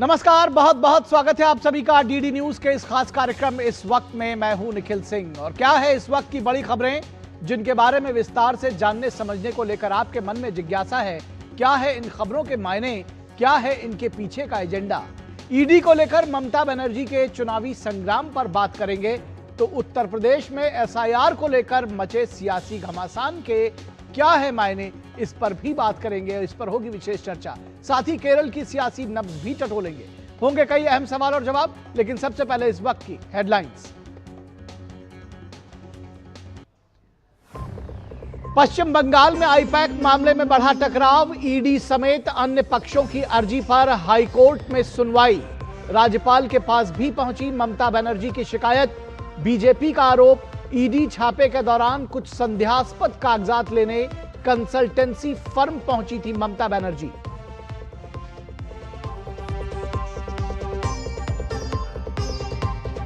नमस्कार, बहुत बहुत स्वागत है आप सभी का डीडी न्यूज के इस खास कार्यक्रम इस वक्त में। मैं हूं निखिल सिंह और क्या है इस वक्त की बड़ी खबरें जिनके बारे में विस्तार से जानने समझने को लेकर आपके मन में जिज्ञासा है। क्या है इन खबरों के मायने, क्या है इनके पीछे का एजेंडा। ईडी को लेकर ममता बनर्जी के चुनावी संग्राम पर बात करेंगे तो उत्तर प्रदेश में एसआईआर को लेकर मचे सियासी घमासान के क्या है मायने, इस पर भी बात करेंगे। इस पर होगी विशेष चर्चा। साथ ही केरल की सियासी नब्ज भी टटोलेंगे। होंगे कई अहम सवाल और जवाब, लेकिन सबसे पहले इस वक्त की हेडलाइंस। पश्चिम बंगाल में आईपैक मामले में बढ़ा टकराव। ईडी समेत अन्य पक्षों की अर्जी पर हाईकोर्ट में सुनवाई। राज्यपाल के पास भी पहुंची ममता बनर्जी की शिकायत। बीजेपी का आरोप, ईडी छापे के दौरान कुछ संदेहास्पद कागजात लेने कंसल्टेंसी फर्म पहुंची थी ममता बनर्जी।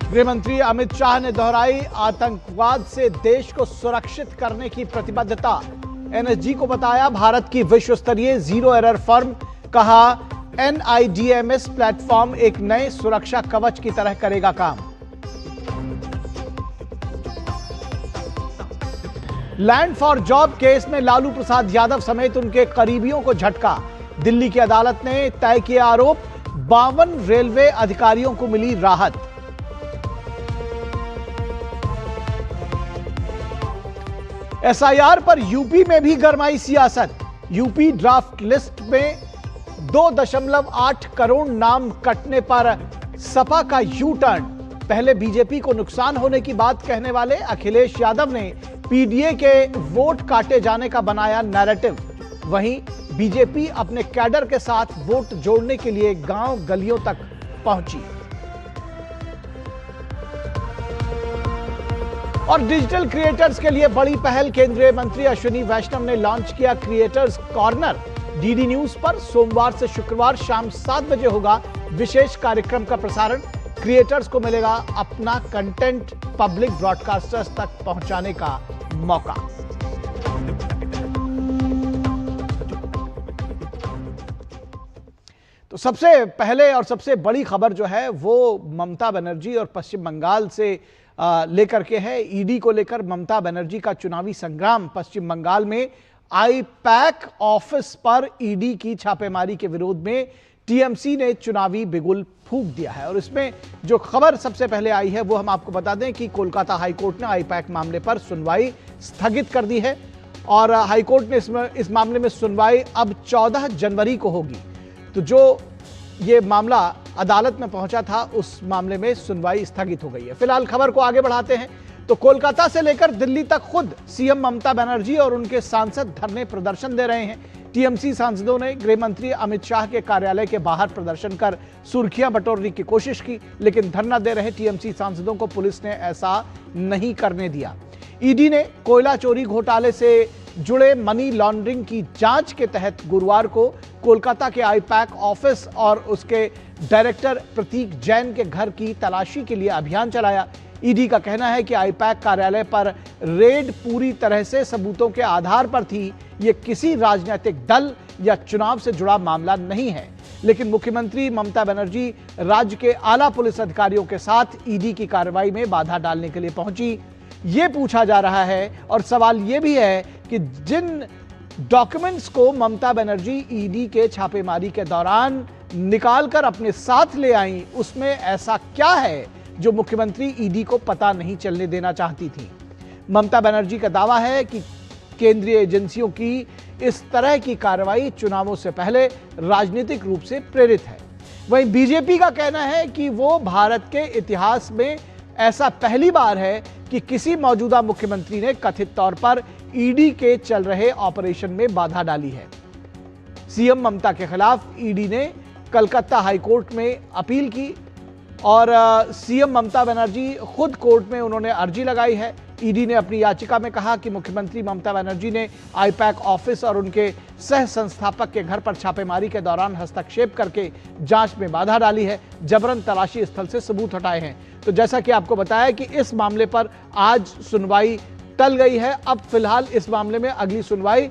गृहमंत्री अमित शाह ने दोहराई आतंकवाद से देश को सुरक्षित करने की प्रतिबद्धता। एनएसजी को बताया भारत की विश्व स्तरीय जीरो एरर फर्म। कहा एनआईडीएमएस प्लेटफॉर्म एक नए सुरक्षा कवच की तरह करेगा काम। लैंड फॉर जॉब केस में लालू प्रसाद यादव समेत उनके करीबियों को झटका। दिल्ली की अदालत ने तय किया आरोप। 52 रेलवे अधिकारियों को मिली राहत। एसआईआर पर यूपी में भी गरमाई सियासत। यूपी ड्राफ्ट लिस्ट में 2.8 करोड़ नाम कटने पर सपा का यू टर्न। पहले बीजेपी को नुकसान होने की बात कहने वाले अखिलेश यादव ने पीडीए के वोट काटे जाने का बनाया नैरेटिव। वहीं बीजेपी अपने कैडर के साथ वोट जोड़ने के लिए गांव गलियों तक पहुंची। और डिजिटल क्रिएटर्स के लिए बड़ी पहल। केंद्रीय मंत्री अश्विनी वैष्णव ने लॉन्च किया क्रिएटर्स कॉर्नर। डीडी न्यूज पर सोमवार से शुक्रवार शाम 7 बजे होगा विशेष कार्यक्रम का प्रसारण। क्रिएटर्स को मिलेगा अपना कंटेंट पब्लिक ब्रॉडकास्टर्स तक पहुंचाने का मौका। तो सबसे पहले और सबसे बड़ी खबर जो है वो ममता बनर्जी और पश्चिम बंगाल से लेकर के है। ईडी को लेकर ममता बनर्जी का चुनावी संग्राम। पश्चिम बंगाल में आईपैक ऑफिस पर ईडी की छापेमारी के विरोध में टीएमसी ने चुनावी बिगुल फूंक दिया है। और इसमें जो खबर सबसे पहले आई है वो हम आपको बता दें कि कोलकाता हाईकोर्ट ने आईपैक मामले पर सुनवाई स्थगित कर दी है। और हाईकोर्ट ने इस मामले में सुनवाई अब 14 जनवरी को होगी। तो जो ये मामला अदालत में पहुंचा था उस मामले में सुनवाई स्थगित हो गई है। फिलहाल खबर को आगे बढ़ाते हैं तो कोलकाता से लेकर दिल्ली तक खुद सीएम ममता बनर्जी और उनके सांसद धरने प्रदर्शन दे रहे हैं। टीएमसी सांसदों ने गृह मंत्री अमित शाह के कार्यालय के बाहर प्रदर्शन कर सुर्खियां बटोरने की कोशिश की, लेकिन धरना दे रहे टीएमसी सांसदों को पुलिस ने ऐसा नहीं करने दिया। ईडी ने कोयला चोरी घोटाले से जुड़े मनी लॉन्ड्रिंग की जांच के तहत गुरुवार को कोलकाता के आईपैक ऑफिस और उसके डायरेक्टर प्रतीक जैन के घर की तलाशी के लिए अभियान चलाया। ईडी का कहना है कि आईपैक कार्यालय पर रेड पूरी तरह से सबूतों के आधार पर थी। यह किसी राजनीतिक दल या चुनाव से जुड़ा मामला नहीं है। लेकिन मुख्यमंत्री ममता बनर्जी राज्य के आला पुलिस अधिकारियों के साथ ईडी की कार्रवाई में बाधा डालने के लिए पहुंची। ये पूछा जा रहा है और सवाल ये भी है कि जिन डॉक्यूमेंट्स को ममता बनर्जी ईडी के छापेमारी के दौरान निकालकर अपने साथ ले आई, उसमें ऐसा क्या है जो मुख्यमंत्री ईडी को पता नहीं चलने देना चाहती थी। ममता बनर्जी का दावा है कि केंद्रीय एजेंसियों की इस तरह की कार्रवाई चुनावों से पहले राजनीतिक रूप से प्रेरित है। वहीं बीजेपी का कहना है कि वो भारत के इतिहास में ऐसा पहली बार है कि किसी मौजूदा मुख्यमंत्री ने कथित तौर पर ईडी के चल रहे ऑपरेशन में बाधा डाली है। सीएम ममता के खिलाफ ईडी ने कलकत्ता हाईकोर्ट में अपील की और सीएम ममता बनर्जी खुद कोर्ट में उन्होंने अर्जी लगाई है। ईडी ने अपनी याचिका में कहा कि मुख्यमंत्री ममता बनर्जी ने आईपैक ऑफिस और उनके सह संस्थापक के घर पर छापेमारी के दौरान हस्तक्षेप करके जांच में बाधा डाली है, जबरन तलाशी स्थल से सबूत हटाए हैं। तो जैसा कि आपको बताया कि इस मामले पर आज सुनवाई टल गई है। अब फिलहाल इस मामले में अगली सुनवाई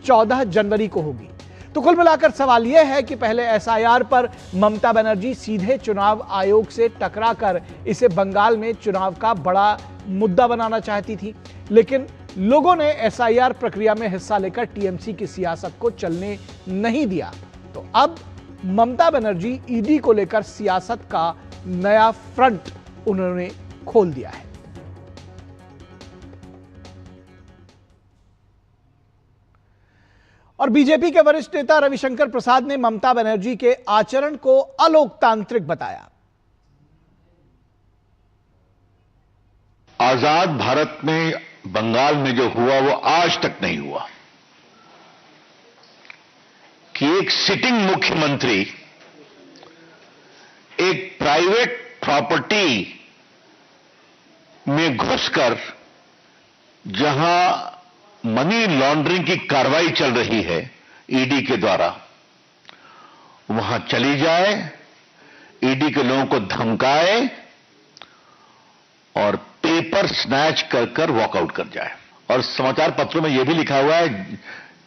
14 जनवरी को होगी। तो कुल मिलाकर सवाल यह है कि पहले एसआईआर पर ममता बनर्जी सीधे चुनाव आयोग से टकराकर इसे बंगाल में चुनाव का बड़ा मुद्दा बनाना चाहती थी, लेकिन लोगों ने एसआईआर प्रक्रिया में हिस्सा लेकर टीएमसी की सियासत को चलने नहीं दिया। तो अब ममता बनर्जी ईडी को लेकर सियासत का नया फ्रंट उन्होंने खोल दिया है। और बीजेपी के वरिष्ठ नेता रविशंकर प्रसाद ने ममता बनर्जी के आचरण को अलोकतांत्रिक बताया। आजाद भारत में बंगाल में जो हुआ वो आज तक नहीं हुआ कि एक सिटिंग मुख्यमंत्री एक प्राइवेट प्रॉपर्टी में घुसकर जहां मनी लॉन्ड्रिंग की कार्रवाई चल रही है ईडी के द्वारा, वहां चली जाए, ईडी के लोगों को धमकाए और पेपर स्नैच कर कर वॉकआउट कर जाए। और समाचार पत्रों में यह भी लिखा हुआ है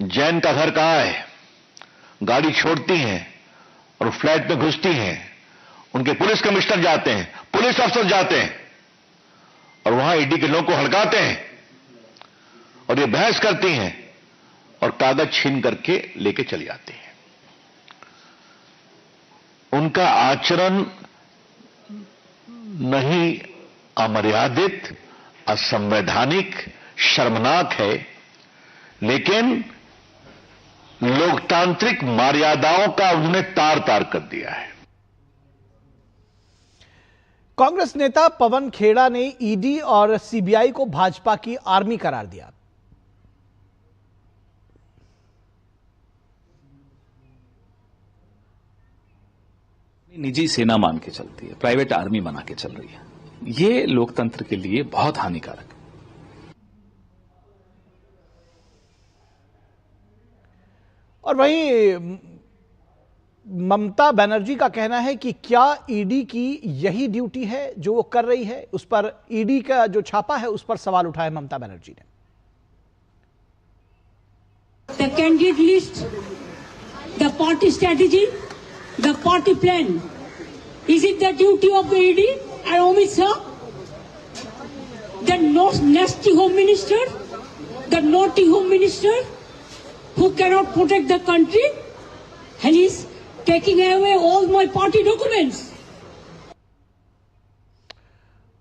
जैन का घर कहां है, गाड़ी छोड़ती हैं और फ्लैट में घुसती हैं, उनके पुलिस कमिश्नर जाते हैं, पुलिस अफसर जाते हैं और वहां ईडी के लोगों को हड़काते हैं और ये बहस करती हैं और कागज छीन करके लेके चली आती हैं। उनका आचरण नहीं अमर्यादित, असंवैधानिक, शर्मनाक है, लेकिन लोकतांत्रिक मर्यादाओं का उन्होंने तार तार कर दिया है। कांग्रेस नेता पवन खेड़ा ने ईडी और सीबीआई को भाजपा की आर्मी करार दिया। निजी सेना मान के चलती है, प्राइवेट आर्मी बना के चल रही है। ये लोकतंत्र के लिए बहुत हानिकारक है। और वहीं ममता बनर्जी का कहना है कि क्या ईडी की यही ड्यूटी है जो वो कर रही है। उस पर ईडी का जो छापा है उस पर सवाल उठाया ममता बनर्जी ने। The candidate list, the party strategy, the party plan. Is it the duty of the ED and Amit Shah? The nasty home minister, the naughty home minister who cannot protect the country and is taking away all my party documents.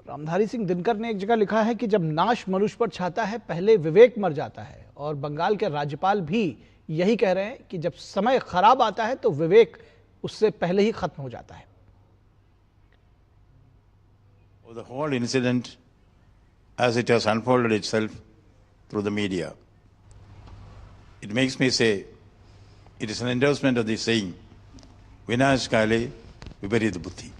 Ramdhari Singh Dinkar ने एक जगह लिखा है कि जब नाश मनुष्य पर छाता है पहले विवेक मर जाता है, और बंगाल के राज्यपाल भी यही कह रहे हैं कि जब समय खराब आता है तो विवेक उससे पहले ही खत्म हो जाता है। The whole incident as it has unfolded itself through the media, it makes me say it is an endorsement of the saying Vinash Kale Viparit Buddhi.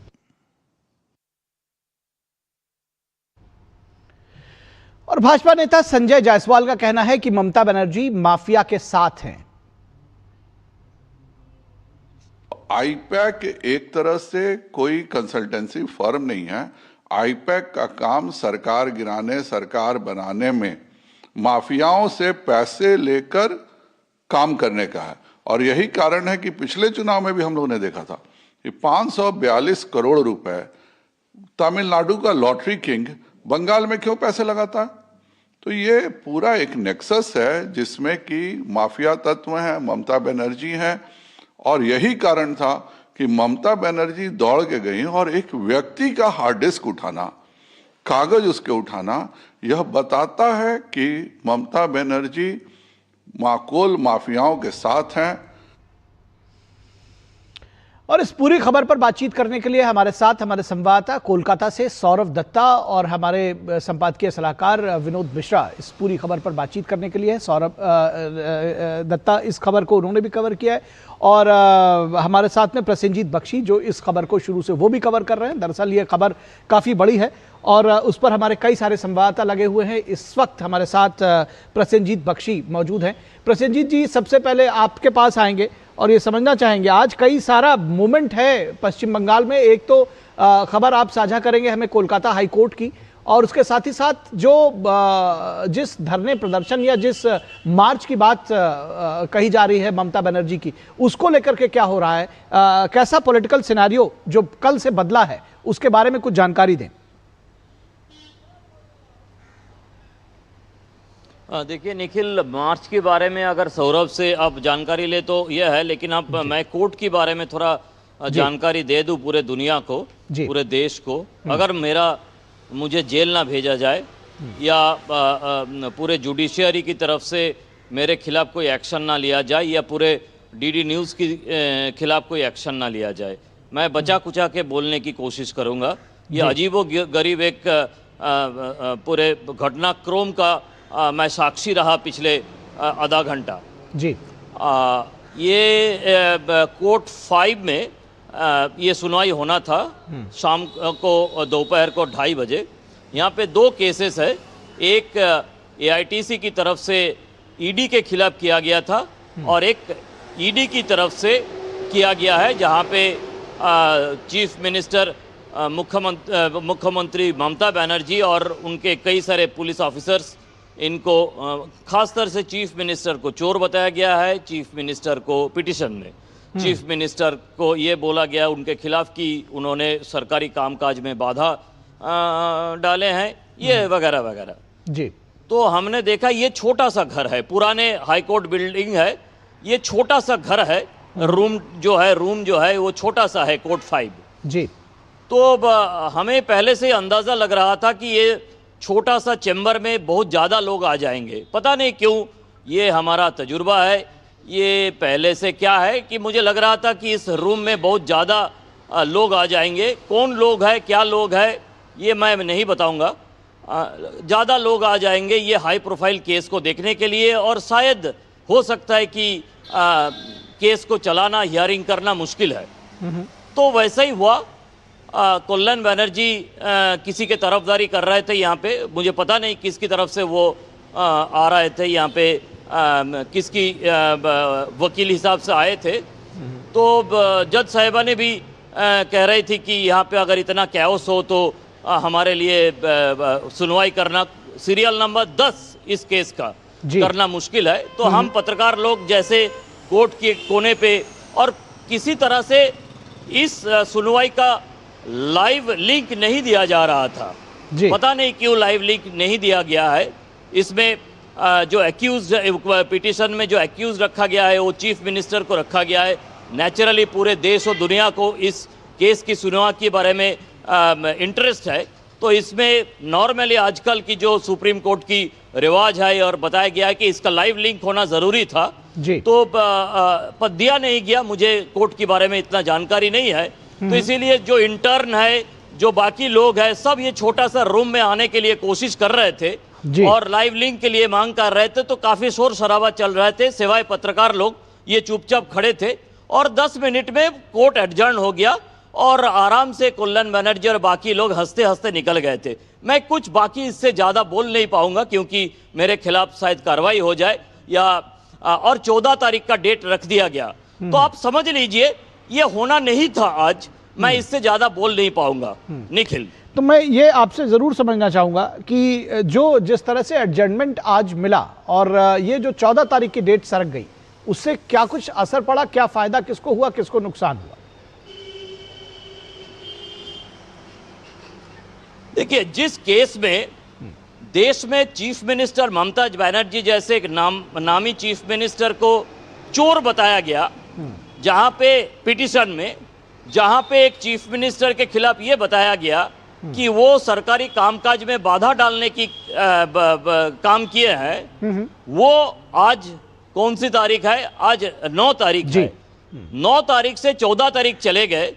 और भाजपा नेता संजय जायसवाल का कहना है कि ममता बनर्जी माफिया के साथ हैं। आईपैक एक तरह से कोई कंसल्टेंसी फर्म नहीं है। आईपैक का काम सरकार गिराने, सरकार बनाने में माफियाओं से पैसे लेकर काम करने का है। और यही कारण है कि पिछले चुनाव में भी हम लोगों ने देखा था कि 542 करोड़ रुपए तमिलनाडु का लॉटरी किंग बंगाल में क्यों पैसे लगाता है। तो ये पूरा एक नेक्सस है जिसमें कि माफिया तत्व हैं, ममता बनर्जी हैं। और यही कारण था कि ममता बनर्जी दौड़ के गई और एक व्यक्ति का हार्ड डिस्क उठाना, कागज उसके उठाना, यह बताता है कि ममता बनर्जी माकोल माफियाओं के साथ हैं। और इस पूरी खबर पर बातचीत करने के लिए हमारे साथ हमारे संवाददाता कोलकाता से सौरभ दत्ता और हमारे संपादकीय सलाहकार विनोद मिश्रा इस पूरी खबर पर बातचीत करने के लिए है। सौरभ दत्ता इस खबर को उन्होंने भी कवर किया है, और हमारे साथ में प्रसेनजीत बख्शी जो इस खबर को शुरू से वो भी कवर कर रहे हैं। दरअसल ये खबर काफ़ी बड़ी है और उस पर हमारे कई सारे संवाददाता लगे हुए हैं। इस वक्त हमारे साथ प्रसेनजीत बख्शी मौजूद हैं। प्रसेनजीत जी, सबसे पहले आपके पास आएंगे और ये समझना चाहेंगे, आज कई सारा मूवमेंट है पश्चिम बंगाल में। एक तो खबर आप साझा करेंगे हमें कोलकाता हाई कोर्ट की, और उसके साथ ही साथ जो जिस धरने प्रदर्शन या जिस मार्च की बात कही जा रही है ममता बनर्जी की, उसको लेकर के क्या हो रहा है, कैसा पॉलिटिकल सिनेरियो जो कल से बदला है, उसके बारे में कुछ जानकारी दें। देखिए निखिल, मार्च के बारे में अगर सौरभ से आप जानकारी ले तो यह है, लेकिन अब मैं कोर्ट के बारे में थोड़ा जानकारी दे दूं पूरे दुनिया को, पूरे देश को। अगर मुझे जेल ना भेजा जाए या पूरे जुडिशियरी की तरफ से मेरे खिलाफ कोई एक्शन ना लिया जाए या पूरे डीडी न्यूज़ की खिलाफ कोई एक्शन ना लिया जाए, मैं बचा कुचा के बोलने की कोशिश करूँगा। ये अजीबो गरीब एक पूरे घटनाक्रम का मैं साक्षी रहा पिछले आधा घंटा जी। ये कोर्ट 5 में ये सुनवाई होना था शाम को, दोपहर को 2:30 बजे। यहाँ पे 2 केसेस है, एक एआईटीसी की तरफ से ईडी के खिलाफ किया गया था और एक ईडी की तरफ से किया गया है, जहाँ पे चीफ मिनिस्टर मुख्यमंत्री ममता बनर्जी और उनके कई सारे पुलिस ऑफिसर्स, इनको खासतौर से चीफ मिनिस्टर को चोर बताया गया है। चीफ मिनिस्टर को पिटीशन में चीफ मिनिस्टर को ये बोला गया उनके खिलाफ कि उन्होंने सरकारी कामकाज में बाधा डाले हैं, ये वगैरह वगैरह जी। तो हमने देखा ये छोटा सा घर है, पुराने हाईकोर्ट बिल्डिंग है, ये छोटा सा घर है, रूम जो है वो छोटा सा है, कोर्ट 5 जी। तो हमें पहले से अंदाजा लग रहा था कि ये छोटा सा चैम्बर में बहुत ज़्यादा लोग आ जाएंगे। पता नहीं क्यों, ये हमारा तजुर्बा है, ये पहले से क्या है कि मुझे लग रहा था कि इस रूम में बहुत ज़्यादा लोग आ जाएंगे। कौन लोग है, क्या लोग है, ये मैं नहीं बताऊंगा। ज़्यादा लोग आ जाएंगे ये हाई प्रोफाइल केस को देखने के लिए, और शायद हो सकता है कि केस को चलाना, हियरिंग करना मुश्किल है। तो वैसा ही हुआ। कल्याण बनर्जी किसी के तरफदारी कर रहे थे यहाँ पे, मुझे पता नहीं किसकी तरफ से वो आ रहे थे यहाँ पे, किसकी वकील हिसाब से आए थे। तो जज साहिबा ने भी कह रही थी कि यहाँ पे अगर इतना कैओस हो तो हमारे लिए सुनवाई करना, सीरियल नंबर 10 इस केस का करना मुश्किल है। तो हम पत्रकार लोग जैसे कोर्ट के कोने पे, और किसी तरह से इस सुनवाई का लाइव लिंक नहीं दिया जा रहा था। पता नहीं क्यों लाइव लिंक नहीं दिया गया है। इसमें जो एक्यूज, पिटीशन में जो एक्यूज रखा गया है वो चीफ मिनिस्टर को रखा गया है। नेचुरली पूरे देश और दुनिया को इस केस की सुनवाई के बारे में इंटरेस्ट है, तो इसमें नॉर्मली आजकल की जो सुप्रीम कोर्ट की रिवाज है और बताया गया है कि इसका लाइव लिंक होना ज़रूरी था जी। तो पर दिया नहीं गया। मुझे कोर्ट के बारे में इतना जानकारी नहीं है, तो इसीलिए जो इंटर्न है, जो बाकी लोग हैं, सब ये छोटा सा रूम में आने के लिए कोशिश कर रहे थे और लाइव लिंक के लिए मांग कर रहे थे। तो काफी शोर शराबा चल रहे थे, सिवाय पत्रकार लोग ये चुपचाप खड़े थे। और 10 मिनट में कोर्ट एडजर्न हो गया और आराम से कल्याण बनर्जी और बाकी लोग हंसते हंसते निकल गए थे। मैं कुछ बाकी इससे ज्यादा बोल नहीं पाऊंगा क्योंकि मेरे खिलाफ शायद कार्रवाई हो जाए, या और 14 तारीख का डेट रख दिया गया। तो आप समझ लीजिए ये होना नहीं था आज। मैं इससे ज्यादा बोल नहीं पाऊंगा निखिल। तो मैं ये आपसे जरूर समझना चाहूंगा कि जिस तरह से एडजर्नमेंट आज मिला और ये जो 14 तारीख की डेट सरक गई, उससे क्या कुछ असर पड़ा, क्या फायदा किसको हुआ, किसको नुकसान हुआ? देखिए, जिस केस में देश में चीफ मिनिस्टर ममता बनर्जी जैसे एक नामी चीफ मिनिस्टर को चोर बताया गया, जहां पे पिटीशन में, जहां पे एक चीफ मिनिस्टर के खिलाफ ये बताया गया कि वो सरकारी कामकाज में बाधा डालने की काम किए हैं, वो आज कौन सी तारीख है? आज 9 तारीख है। 9 तारीख से 14 तारीख चले गए।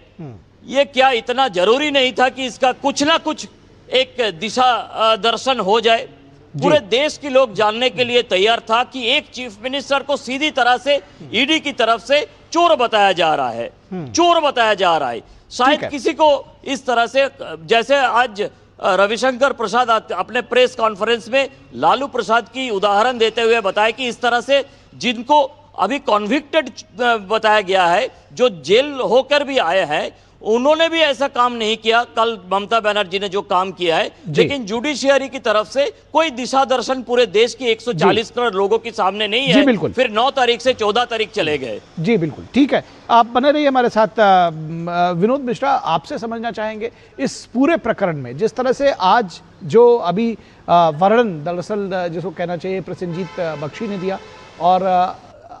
ये क्या इतना जरूरी नहीं था कि इसका कुछ ना कुछ एक दिशा दर्शन हो जाए? पूरे देश के लोग जानने के लिए तैयार था कि एक चीफ मिनिस्टर को सीधी तरह से ईडी की तरफ से चोर बताया जा रहा है, चोर बताया जा रहा है। शायद किसी को इस तरह से, जैसे आज रविशंकर प्रसाद अपने प्रेस कॉन्फ्रेंस में लालू प्रसाद की उदाहरण देते हुए बताया कि इस तरह से जिनको अभी कॉन्विक्टेड बताया गया है, जो जेल होकर भी आए हैं, उन्होंने भी ऐसा काम नहीं किया कल ममता बनर्जी ने जो काम किया है, लेकिन जुडिशियरी की तरफ से कोई दिशा दर्शन पूरे देश की 140 करोड़ लोगों के सामने नहीं है। बिल्कुल। फिर 9 तारीख से 14 तारीख चले गए। जी बिल्कुल, ठीक है, आप बने रहिए हमारे साथ। विनोद मिश्रा, आपसे समझना चाहेंगे इस पूरे प्रकरण में, जिस तरह से आज जो अभी वर्णन दरअसल जिसको कहना चाहिए प्रसेनजीत बख्शी ने दिया, और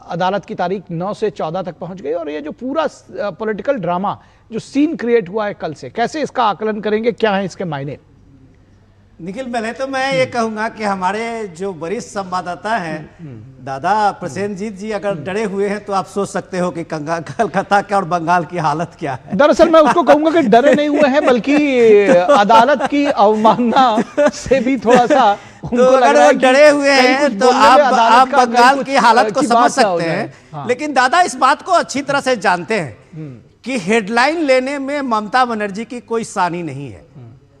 अदालत की तारीख 9 से 14 तक पहुंच गई, और ये जो पूरा पॉलिटिकल ड्रामा जो सीन क्रिएट हुआ है कल से, कैसे इसका आकलन करेंगे, क्या है इसके मायने? निखिल, पहले तो मैं ये कहूंगा कि हमारे जो वरिष्ठ संवाददाता हैं दादा प्रसेनजीत जी अगर डरे हुए हैं तो आप सोच सकते हो कि कलकत्ता का और बंगाल की हालत क्या है। दरअसल मैं उसको कहूंगा कि डरे नहीं हुए हैं, बल्कि अदालत की अवमानना से भी थोड़ा सा तो अगर वो डरे हुए हैं तो आप बंगाल की हालत को समझ सकते हैं। हाँ। लेकिन दादा इस बात को अच्छी तरह से जानते हैं कि हेडलाइन लेने में ममता बनर्जी की कोई सानी नहीं है।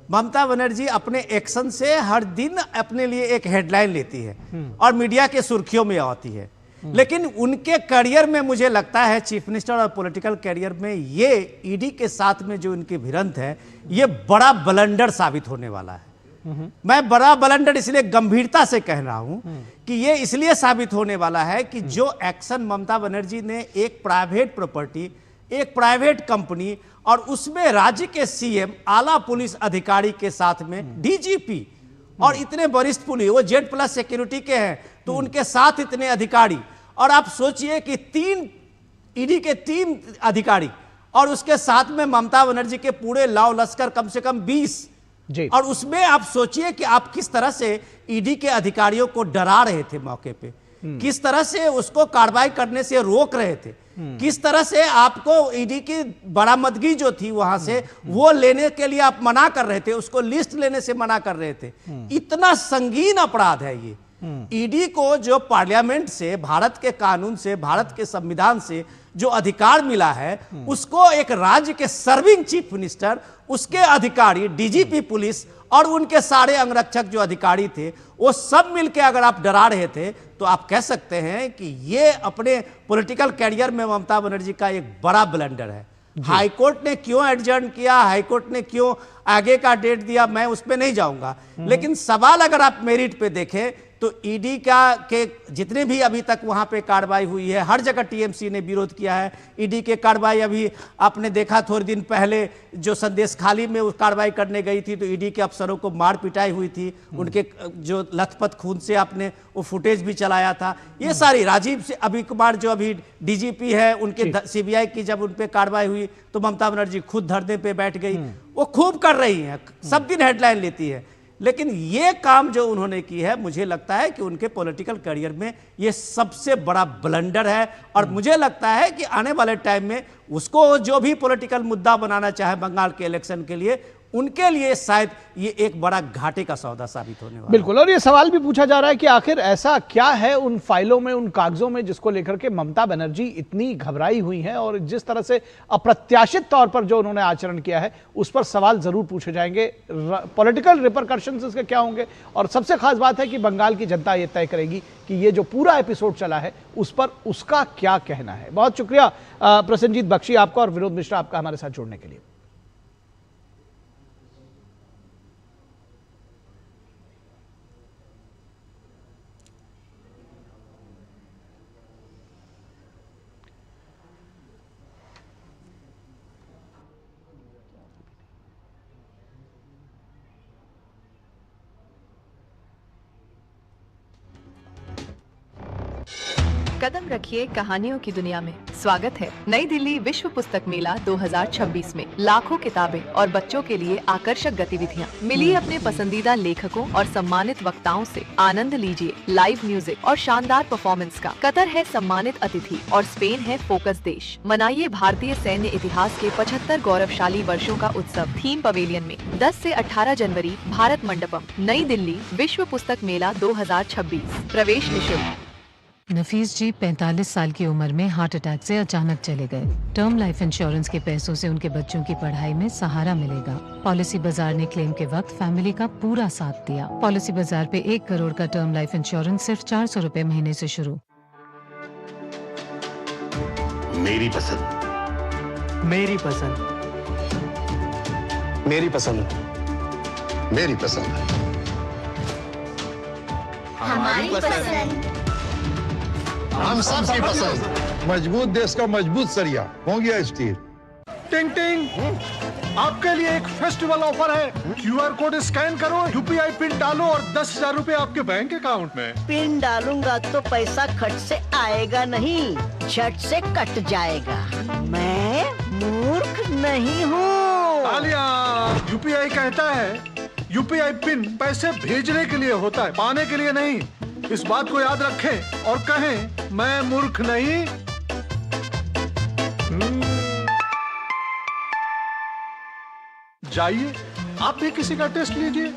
ममता बनर्जी अपने एक्शन से हर दिन अपने लिए एक हेडलाइन लेती है और मीडिया के सुर्खियों में आती है, लेकिन उनके करियर में मुझे लगता है चीफ मिनिस्टर और पॉलिटिकल करियर में ये ईडी के साथ में जो इनकी भिड़ंत है ये बड़ा ब्लंडर साबित होने वाला है। मैं बड़ा ब्लंडर इसलिए गंभीरता से कह रहा हूं कि ये इसलिए साबित होने वाला है कि जो एक्शन ममता बनर्जी ने एक प्राइवेट प्रॉपर्टी, एक प्राइवेट कंपनी और उसमें राज्य के सीएम, आला पुलिस अधिकारी के साथ में डीजीपी और इतने वरिष्ठ पुलिस, वो Z+ सिक्योरिटी के हैं तो उनके साथ इतने अधिकारी, और आप सोचिए कि 3 ईडी के 3 अधिकारी और उसके साथ में ममता बनर्जी के पूरे लाव लश्कर कम से कम 20 जी। और उसमें आप सोचिए कि आप किस तरह से ईडी के अधिकारियों को डरा रहे थे मौके पे, किस तरह से उसको कार्रवाई करने से रोक रहे थे, किस तरह से आपको ईडी की बरामदगी जो थी वहां से वो लेने के लिए आप मना कर रहे थे, उसको लिस्ट लेने से मना कर रहे थे। इतना संगीन अपराध है ये। ईडी को जो पार्लियामेंट से, भारत के कानून से, भारत के संविधान से जो अधिकार मिला है, उसको एक राज्य के सर्विंग चीफ मिनिस्टर, उसके अधिकारी, डीजीपी पुलिस और उनके सारे अंगरक्षक जो अधिकारी थे, वो सब मिलकर अगर आप डरा रहे थे तो आप कह सकते हैं कि ये अपने पॉलिटिकल कैरियर में ममता बनर्जी का एक बड़ा ब्लंडर है। हाईकोर्ट ने क्यों एडजर्न किया, हाईकोर्ट ने क्यों आगे का डेट दिया, मैं उस पर नहीं जाऊंगा, लेकिन सवाल अगर आप मेरिट पे देखें तो ईडी के जितने भी अभी तक वहां पे कार्रवाई हुई है, हर जगह टीएमसी ने विरोध किया है। ईडी के कार्रवाई अभी आपने देखा थोड़े दिन पहले जो संदेश खाली में कार्रवाई करने गई थी तो ईडी के अफसरों को मार पिटाई हुई थी, उनके जो लथपथ खून से आपने वो फुटेज भी चलाया था। ये सारी राजीव से अभी कुमार जो अभी डीजीपी है, उनके सीबीआई की जब उन पर कार्रवाई हुई तो ममता बनर्जी खुद धरने पे बैठ गई। वो खूब कर रही है, सब दिन हेडलाइन लेती है, लेकिन ये काम जो उन्होंने की है मुझे लगता है कि उनके पॉलिटिकल करियर में ये सबसे बड़ा ब्लंडर है। और मुझे लगता है कि आने वाले टाइम में उसको जो भी पॉलिटिकल मुद्दा बनाना चाहे बंगाल के इलेक्शन के लिए, उनके लिए शायद ये एक बड़ा घाटे का सौदा साबित होने वाला है। बिल्कुल, और ये सवाल भी पूछा जा रहा है कि आखिर ऐसा क्या है उन फाइलों में, उन कागजों में, जिसको लेकर के ममता बनर्जी इतनी घबराई हुई हैं, और जिस तरह से अप्रत्याशित तौर पर जो उन्होंने आचरण किया है उस पर सवाल जरूर पूछे जाएंगे। पॉलिटिकल रिपरकशंस इसके क्या होंगे, और सबसे खास बात है कि बंगाल की जनता ये तय करेगी कि ये जो पूरा एपिसोड चला है उस पर उसका क्या कहना है। बहुत शुक्रिया प्रसेनजीत बख्शी आपका और विनोद मिश्रा आपका हमारे साथ जुड़ने के लिए। कदम रखिए कहानियों की दुनिया में। स्वागत है नई दिल्ली विश्व पुस्तक मेला 2026 में। लाखों किताबें और बच्चों के लिए आकर्षक गतिविधियां। मिलिए अपने पसंदीदा लेखकों और सम्मानित वक्ताओं से। आनंद लीजिए लाइव म्यूजिक और शानदार परफॉर्मेंस का। कतर है सम्मानित अतिथि और स्पेन है फोकस देश। मनाइए भारतीय सैन्य इतिहास के 75 गौरवशाली वर्षों का उत्सव थीम पवेलियन में 10 से 18 जनवरी भारत मंडपम, नई दिल्ली विश्व पुस्तक मेला 2026। प्रवेश निःशुल्क। नफीस जी 45 साल की उम्र में हार्ट अटैक से अचानक चले गए। टर्म लाइफ इंश्योरेंस के पैसों से उनके बच्चों की पढ़ाई में सहारा मिलेगा। पॉलिसी बाजार ने क्लेम के वक्त फैमिली का पूरा साथ दिया। पॉलिसी बाजार पे 1 करोड़ का टर्म लाइफ इंश्योरेंस सिर्फ 400 रुपए महीने से शुरू। मेरी पसंद। मेरी पसंद। मेरी पसंद, मेरी पसंद, हमारी पसंद, हम सबकी पसंद। मजबूत देश का मजबूत सरिया हो गया स्टील। टिंग टिंग, आपके लिए एक फेस्टिवल ऑफर है। क्यूआर कोड स्कैन करो, यूपीआई पिन डालो और 10,000 रुपए आपके बैंक अकाउंट में। पिन डालूंगा तो पैसा खट से आएगा नहीं, झट से कट जाएगा। मैं मूर्ख नहीं हूँ। आलिया, यूपीआई कहता है यूपीआई पिन पैसे भेजने के लिए होता है, पाने के लिए नहीं। इस बात को याद रखें और कहें मैं मूर्ख नहीं। जाइए आप भी किसी का टेस्ट लीजिए।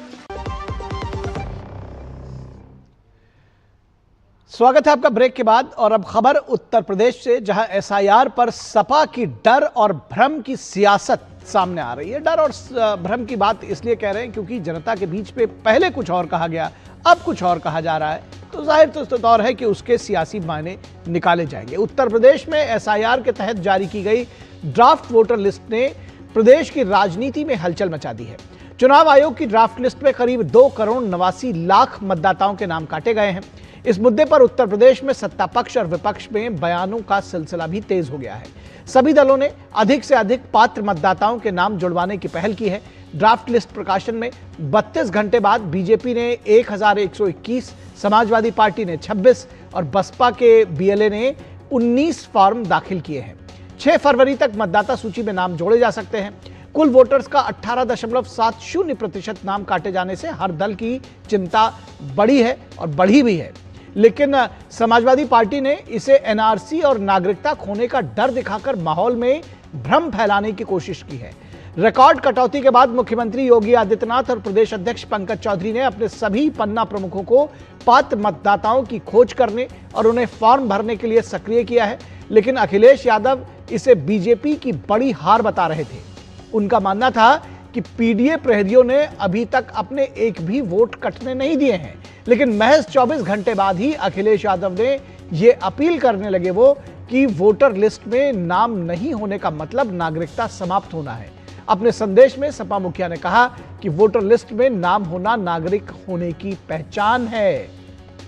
स्वागत है आपका ब्रेक के बाद। और अब खबर उत्तर प्रदेश से, जहां एसआईआर पर सपा की डर और भ्रम की सियासत सामने आ रही है। डर और भ्रम की बात इसलिए कह रहे हैं क्योंकि जनता के बीच पे पहले कुछ और कहा गया, अब कुछ और कहा जा रहा है, तो जाहिर तौर है कि उसके सियासी मायने निकाले जाएंगे। उत्तर प्रदेश में एसआईआर के तहत जारी की गई ड्राफ्ट वोटर लिस्ट ने प्रदेश की राजनीति में हलचल मचा दी है। चुनाव आयोग की ड्राफ्ट लिस्ट में करीब 2,89,00,000 मतदाताओं के नाम काटे गए हैं। इस मुद्दे पर उत्तर प्रदेश में सत्ता पक्ष और विपक्ष में बयानों का सिलसिला भी तेज हो गया है। सभी दलों ने अधिक से अधिक पात्र मतदाताओं के नाम जुड़वाने की पहल की है। ड्राफ्ट लिस्ट प्रकाशन में 32 घंटे बाद बीजेपी ने 1,121, समाजवादी पार्टी ने 26 और बसपा के बीएलए ने 19 फॉर्म दाखिल किए हैं। 6 फरवरी तक मतदाता सूची में नाम जोड़े जा सकते हैं। कुल वोटर्स का 18.70% नाम काटे जाने से हर दल की चिंता बढ़ी है और बढ़ी भी है, लेकिन समाजवादी पार्टी ने इसे एनआरसी और नागरिकता खोने का डर दिखाकर माहौल में भ्रम फैलाने की कोशिश की है। रिकॉर्ड कटौती के बाद मुख्यमंत्री योगी आदित्यनाथ और प्रदेश अध्यक्ष पंकज चौधरी ने अपने सभी पन्ना प्रमुखों को पात्र मतदाताओं की खोज करने और उन्हें फॉर्म भरने के लिए सक्रिय किया है, लेकिन अखिलेश यादव इसे बीजेपी की बड़ी हार बता रहे थे। उनका मानना था कि पीडीए प्रहरियों ने अभी तक अपने एक भी वोट कटने नहीं दिए हैं, लेकिन महज 24 घंटे बाद ही अखिलेश यादव ने यह अपील करने लगे वो कि वोटर लिस्ट में नाम नहीं होने का मतलब नागरिकता समाप्त होना है। अपने संदेश में सपा मुखिया ने कहा कि वोटर लिस्ट में नाम होना नागरिक होने की पहचान है।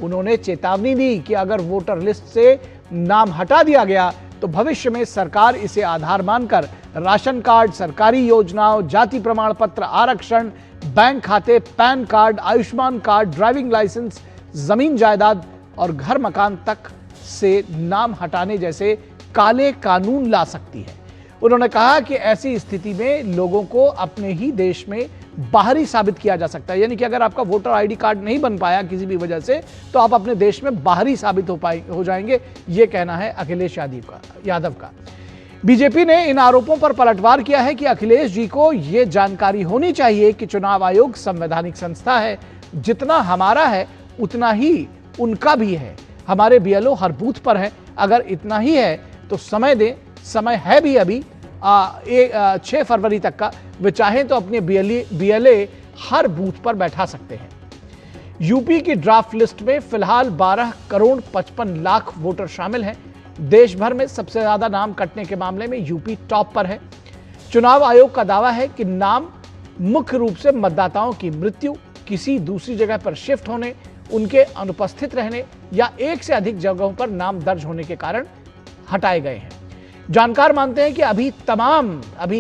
उन्होंने चेतावनी दी कि अगर वोटर लिस्ट से नाम हटा दिया गया तो भविष्य में सरकार इसे आधार मानकर राशन कार्ड, सरकारी योजनाओं, जाति प्रमाण पत्र, आरक्षण, बैंक खाते, PAN card, Ayushman card, driving licence, जमीन जायदाद और घर मकान तक से नाम हटाने जैसे काले कानून ला सकती है। उन्होंने कहा कि ऐसी स्थिति में लोगों को अपने ही देश में बाहरी साबित किया जा सकता है, यानी कि अगर आपका वोटर आईडी कार्ड नहीं बन पाया किसी भी वजह से तो आप अपने देश में बाहरी साबित हो जाएंगे। ये कहना है अखिलेश यादव का। बीजेपी ने इन आरोपों पर पलटवार किया है कि अखिलेश जी को यह जानकारी होनी चाहिए कि चुनाव आयोग संवैधानिक संस्था है, जितना हमारा है उतना ही उनका भी है। हमारे बीएलओ हर बूथ पर है, अगर इतना ही है तो समय दें, समय है भी अभी 6 फरवरी तक का। वे चाहें तो अपने बीएलए हर बूथ पर बैठा सकते हैं। यूपी की ड्राफ्ट लिस्ट में फिलहाल 12,55,00,000 वोटर शामिल हैं। देश भर में सबसे ज्यादा नाम कटने के मामले में यूपी टॉप पर है। चुनाव आयोग का दावा है कि नाम मुख्य रूप से मतदाताओं की मृत्यु, किसी दूसरी जगह पर शिफ्ट होने, उनके अनुपस्थित रहने या एक से अधिक जगहों पर नाम दर्ज होने के कारण हटाए गए हैं। जानकार मानते हैं कि अभी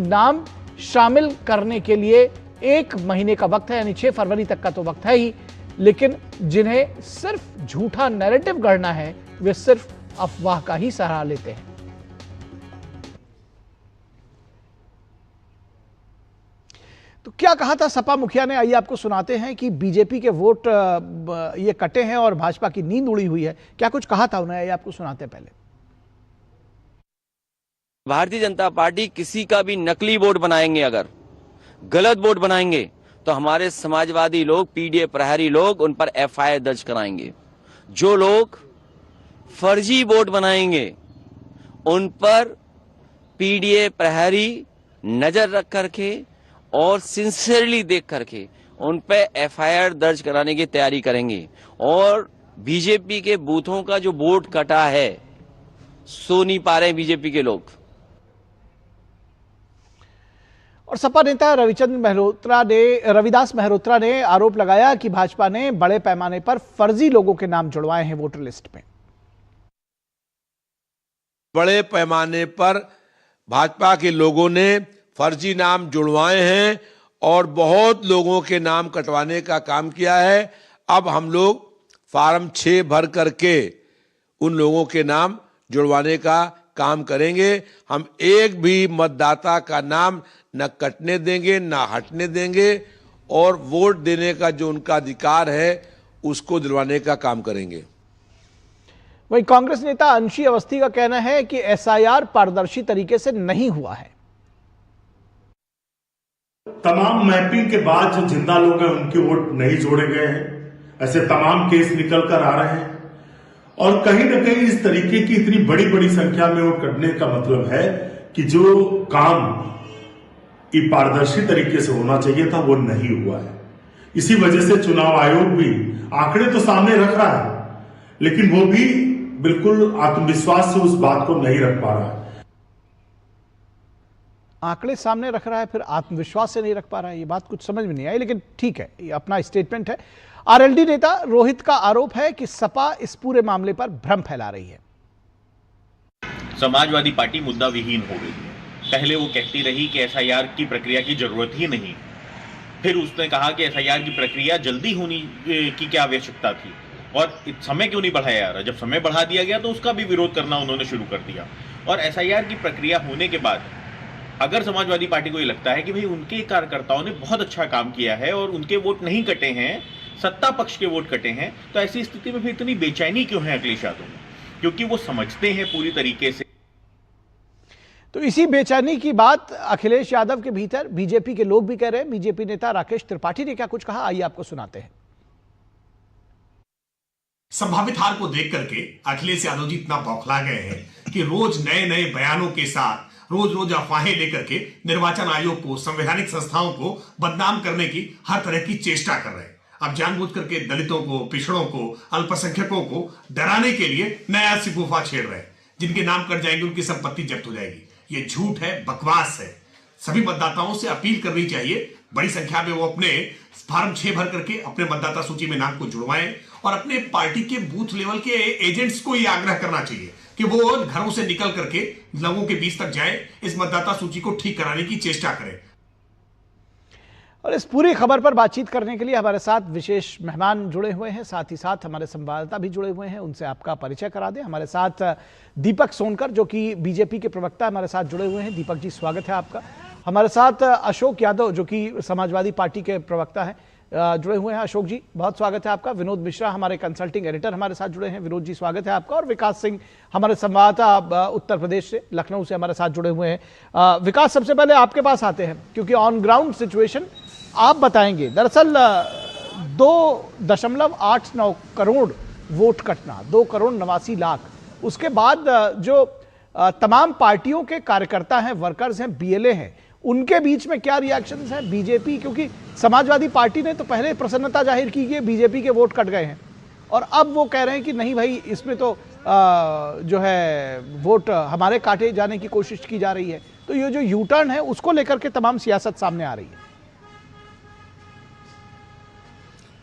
नाम शामिल करने के लिए 1 महीने का वक्त है, यानी 6 फरवरी तक का तो वक्त है ही, लेकिन जिन्हें सिर्फ झूठा नैरेटिव गढ़ना है वे सिर्फ अफवाह का ही सहारा लेते हैं। तो क्या कहा था सपा मुखिया ने, आइए आपको सुनाते हैं कि बीजेपी के वोट ये कटे हैं और भाजपा की नींद उड़ी हुई है। क्या कुछ कहा था उन्हें, आइए आपको सुनाते हैं। पहले भारतीय जनता पार्टी किसी का भी नकली वोट बनाएंगे, अगर गलत वोट बनाएंगे तो हमारे समाजवादी लोग, पीडीए प्रहरी लोग उन पर एफआईआर दर्ज कराएंगे। जो लोग फर्जी वोट बनाएंगे उन पर पीडीए प्रहरी नजर रख करके और सिंसियरली देख करके उन पे एफआईआर दर्ज कराने की तैयारी करेंगे। और बीजेपी के बूथों का जो वोट कटा है, सो नहीं पा रहे बीजेपी के लोग। और सपा नेता रविदास मेहरोत्रा ने आरोप लगाया कि भाजपा ने बड़े पैमाने पर फर्जी लोगों के नाम जुड़वाए हैं वोटर लिस्ट में। बड़े पैमाने पर भाजपा के लोगों ने फर्जी नाम जुड़वाए हैं और बहुत लोगों के नाम कटवाने का काम किया है। अब हम लोग फॉर्म 6 भर करके उन लोगों के नाम जुड़वाने का काम करेंगे। हम एक भी मतदाता का नाम न कटने देंगे न हटने देंगे और वोट देने का जो उनका अधिकार है उसको दिलवाने का काम करेंगे। वहीं कांग्रेस नेता अंशी अवस्थी का कहना है कि एसआईआर पारदर्शी तरीके से नहीं हुआ है। तमाम मैपिंग के बाद जो जिंदा लोग हैं उनके वोट नहीं जोड़े गए हैं, ऐसे तमाम केस निकल कर आ रहे हैं और कहीं ना कहीं इस तरीके की इतनी बड़ी बड़ी संख्या में वोट कटने का मतलब है कि जो काम पारदर्शी तरीके से होना चाहिए था वो नहीं हुआ है। इसी वजह से चुनाव आयोग भी आंकड़े तो सामने रख रहा है लेकिन वो भी बिल्कुल आत्मविश्वास से उस बात को नहीं रख पा रहा है। आंकड़े सामने रख रहा है फिर आत्मविश्वास से नहीं रख पा रहा है, ये बात कुछ समझ में नहीं आई, लेकिन ठीक है, ये अपना स्टेटमेंट है। आरएलडी नेता रोहित का आरोप है कि सपा इस पूरे मामले पर भ्रम फैला रही है। समाजवादी पार्टी मुद्दा विहीन हो गई है। पहले वो कहती रही कि एसआईआर की प्रक्रिया की जरूरत ही नहीं, फिर उसने कहा कि एसआईआर की प्रक्रिया जल्दी होनी की क्या आवश्यकता थी और समय क्यों नहीं बढ़ाया जा रहा। जब समय बढ़ा दिया गया तो उसका भी विरोध करना उन्होंने शुरू कर दिया। और एसआईआर की प्रक्रिया होने के बाद अगर समाजवादी पार्टी को ये लगता है कि भाई उनके कार्यकर्ताओं ने बहुत अच्छा काम किया है और उनके वोट नहीं कटे हैं, सत्ता पक्ष के वोट कटे हैं, तो ऐसी स्थिति में फिर इतनी बेचैनी क्यों है अखिलेश यादव में? क्योंकि वो समझते हैं पूरी तरीके से। तो इसी बेचैनी की बात अखिलेश यादव के भीतर बीजेपी के लोग भी कह रहे हैं। बीजेपी नेता राकेश त्रिपाठी ने क्या कुछ कहा, आइए आपको सुनाते हैं। संभावित हार को देख करके अखिलेश यादव जी इतना बौखला गए हैं कि रोज नए नए बयानों के साथ रोज रोज अफवाहें लेकर के निर्वाचन आयोग को, संवैधानिक संस्थाओं को बदनाम करने की हर तरह की चेष्टा कर रहे हैं। अब जानबूझ करके दलितों को, पिछड़ों को, अल्पसंख्यकों को डराने के लिए नया सिगुफा छेड़ रहे हैं। जिनके नाम कट जाएंगे उनकी संपत्ति जब्त हो जाएगी। ये झूठ है, बकवास है। सभी मतदाताओं से अपील करनी चाहिए, बड़ी संख्या में वो अपने फॉर्म 6 भर करके अपने मतदाता सूची में नाम को जुड़वाएं और अपने पार्टी के बूथ लेवल के एजेंट्स को ये आग्रह करना चाहिए कि वो घरों से निकल करके लोगों के बीच तक जाएं, इस मतदाता सूची को ठीक कराने की चेष्टा करें। और इस पूरी खबर पर बातचीत करने के लिए हमारे साथ विशेष मेहमान जुड़े हुए हैं, साथ ही साथ हमारे संवाददाता भी जुड़े हुए हैं। उनसे आपका परिचय करा दें। हमारे साथ दीपक सोनकर जो कि बीजेपी के प्रवक्ता हमारे साथ जुड़े हुए हैं। दीपक जी, स्वागत है आपका। हमारे साथ अशोक यादव जो कि समाजवादी पार्टी के प्रवक्ता हैं, जुड़े हुए हैं। अशोक जी, बहुत स्वागत है आपका। विनोद मिश्रा हमारे कंसल्टिंग एडिटर हमारे साथ जुड़े हैं। विनोद जी, स्वागत है आपका। और विकास सिंह हमारे संवाददाता उत्तर प्रदेश से, लखनऊ से हमारे साथ जुड़े हुए हैं। विकास, सबसे पहले आपके पास आते हैं क्योंकि ऑन ग्राउंड सिचुएशन आप बताएंगे। दरअसल 2.89 करोड़ वोट कटना, 2 करोड़ 89 लाख, उसके बाद जो तमाम पार्टियों के कार्यकर्ता हैं, वर्कर्स हैं, बीएलए हैं, उनके बीच में क्या रिएक्शंस हैं? बीजेपी, क्योंकि समाजवादी पार्टी ने तो पहले प्रसन्नता जाहिर की कि बीजेपी के वोट कट गए हैं और अब वो कह रहे हैं कि नहीं भाई, इसमें तो जो है वोट हमारे काटे जाने की कोशिश की जा रही है। तो ये जो यू टर्न है उसको लेकर के तमाम सियासत सामने आ रही है।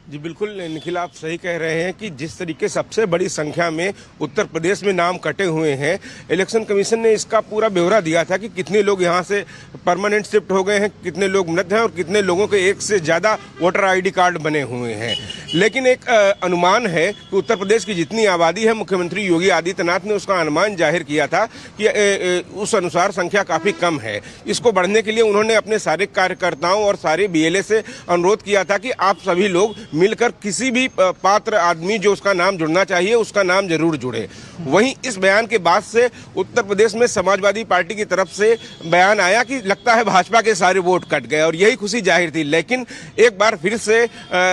जी बिल्कुल निखिल, आप सही कह रहे हैं कि जिस तरीके सबसे बड़ी संख्या में उत्तर प्रदेश में नाम कटे हुए हैं, इलेक्शन कमीशन ने इसका पूरा ब्यौरा दिया था कि कितने लोग यहां से परमानेंट शिफ्ट हो गए हैं, कितने लोग मृत हैं और कितने लोगों के एक से ज़्यादा वोटर आईडी कार्ड बने हुए हैं। लेकिन एक अनुमान है कि उत्तर प्रदेश की जितनी आबादी है, मुख्यमंत्री योगी आदित्यनाथ ने उसका अनुमान जाहिर किया था कि उस अनुसार संख्या काफ़ी कम है। इसको बढ़ने के लिए उन्होंने अपने सारे कार्यकर्ताओं और सारे बीएलए से अनुरोध किया था कि आप सभी लोग मिलकर किसी भी पात्र आदमी जो उसका नाम जुड़ना चाहिए उसका नाम जरूर जुड़े। वहीं इस बयान के बाद से उत्तर प्रदेश में समाजवादी पार्टी की तरफ से बयान आया कि लगता है भाजपा के सारे वोट कट गए और यही खुशी जाहिर थी। लेकिन एक बार फिर से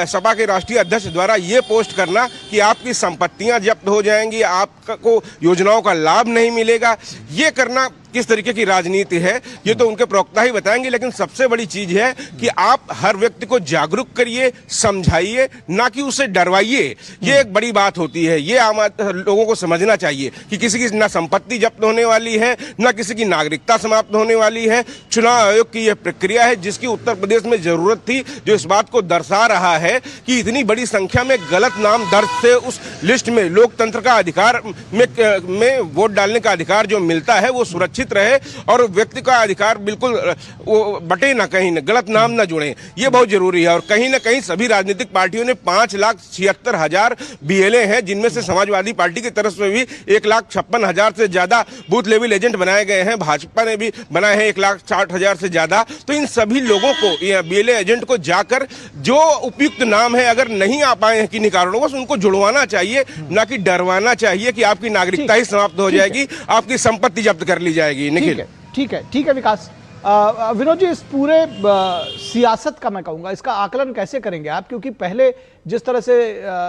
सपा के राष्ट्रीय अध्यक्ष द्वारा ये पोस्ट करना कि आपकी संपत्तियां जब्त हो जाएंगी, आपको योजनाओं का लाभ नहीं मिलेगा, ये करना किस तरीके की राजनीति है ये तो उनके प्रवक्ता ही बताएंगे, लेकिन सबसे बड़ी चीज है कि आप हर व्यक्ति को जागरूक करिए, समझाइए, ना कि उसे डरवाइए। ये एक बड़ी बात होती है, ये आम लोगों को समझना चाहिए कि किसी की ना संपत्ति जब्त होने वाली है, ना किसी की नागरिकता समाप्त होने वाली है। चुनाव आयोग की यह प्रक्रिया है जिसकी उत्तर प्रदेश में जरूरत थी, जो इस बात को दर्शा रहा है कि इतनी बड़ी संख्या में गलत नाम दर्ज से उस लिस्ट में लोकतंत्र का अधिकार में वोट डालने का अधिकार जो मिलता है वो सुरक्षित रहे और व्यक्ति का अधिकार बिल्कुल वो बटे ना, कहीं ना गलत नाम ना जुड़े, ये बहुत जरूरी है। और कहीं ना कहीं सभी राजनीतिक पार्टियों ने 5,76,000 BLA हैं, जिनमें से समाजवादी पार्टी की तरफ से भी 1,56,000 से ज्यादा बूथ लेवल एजेंट बनाए गए हैं, भाजपा ने भी बनाए हैं 1,60,000 से ज्यादा। तो इन सभी लोगों को, BLA एजेंट को जाकर जो उपयुक्त नाम है अगर नहीं आ पाए हैं किन्हीं कारणों से, उनको जुड़वाना चाहिए, ना कि डरवाना चाहिए कि आपकी नागरिकता ही समाप्त हो जाएगी, आपकी संपत्ति जब्त कर ली जाएगी। निखिल, ठीक है विकास। विनोद जी, इस पूरे सियासत का मैं कहूंगा, इसका आकलन कैसे करेंगे आप? क्योंकि पहले जिस तरह से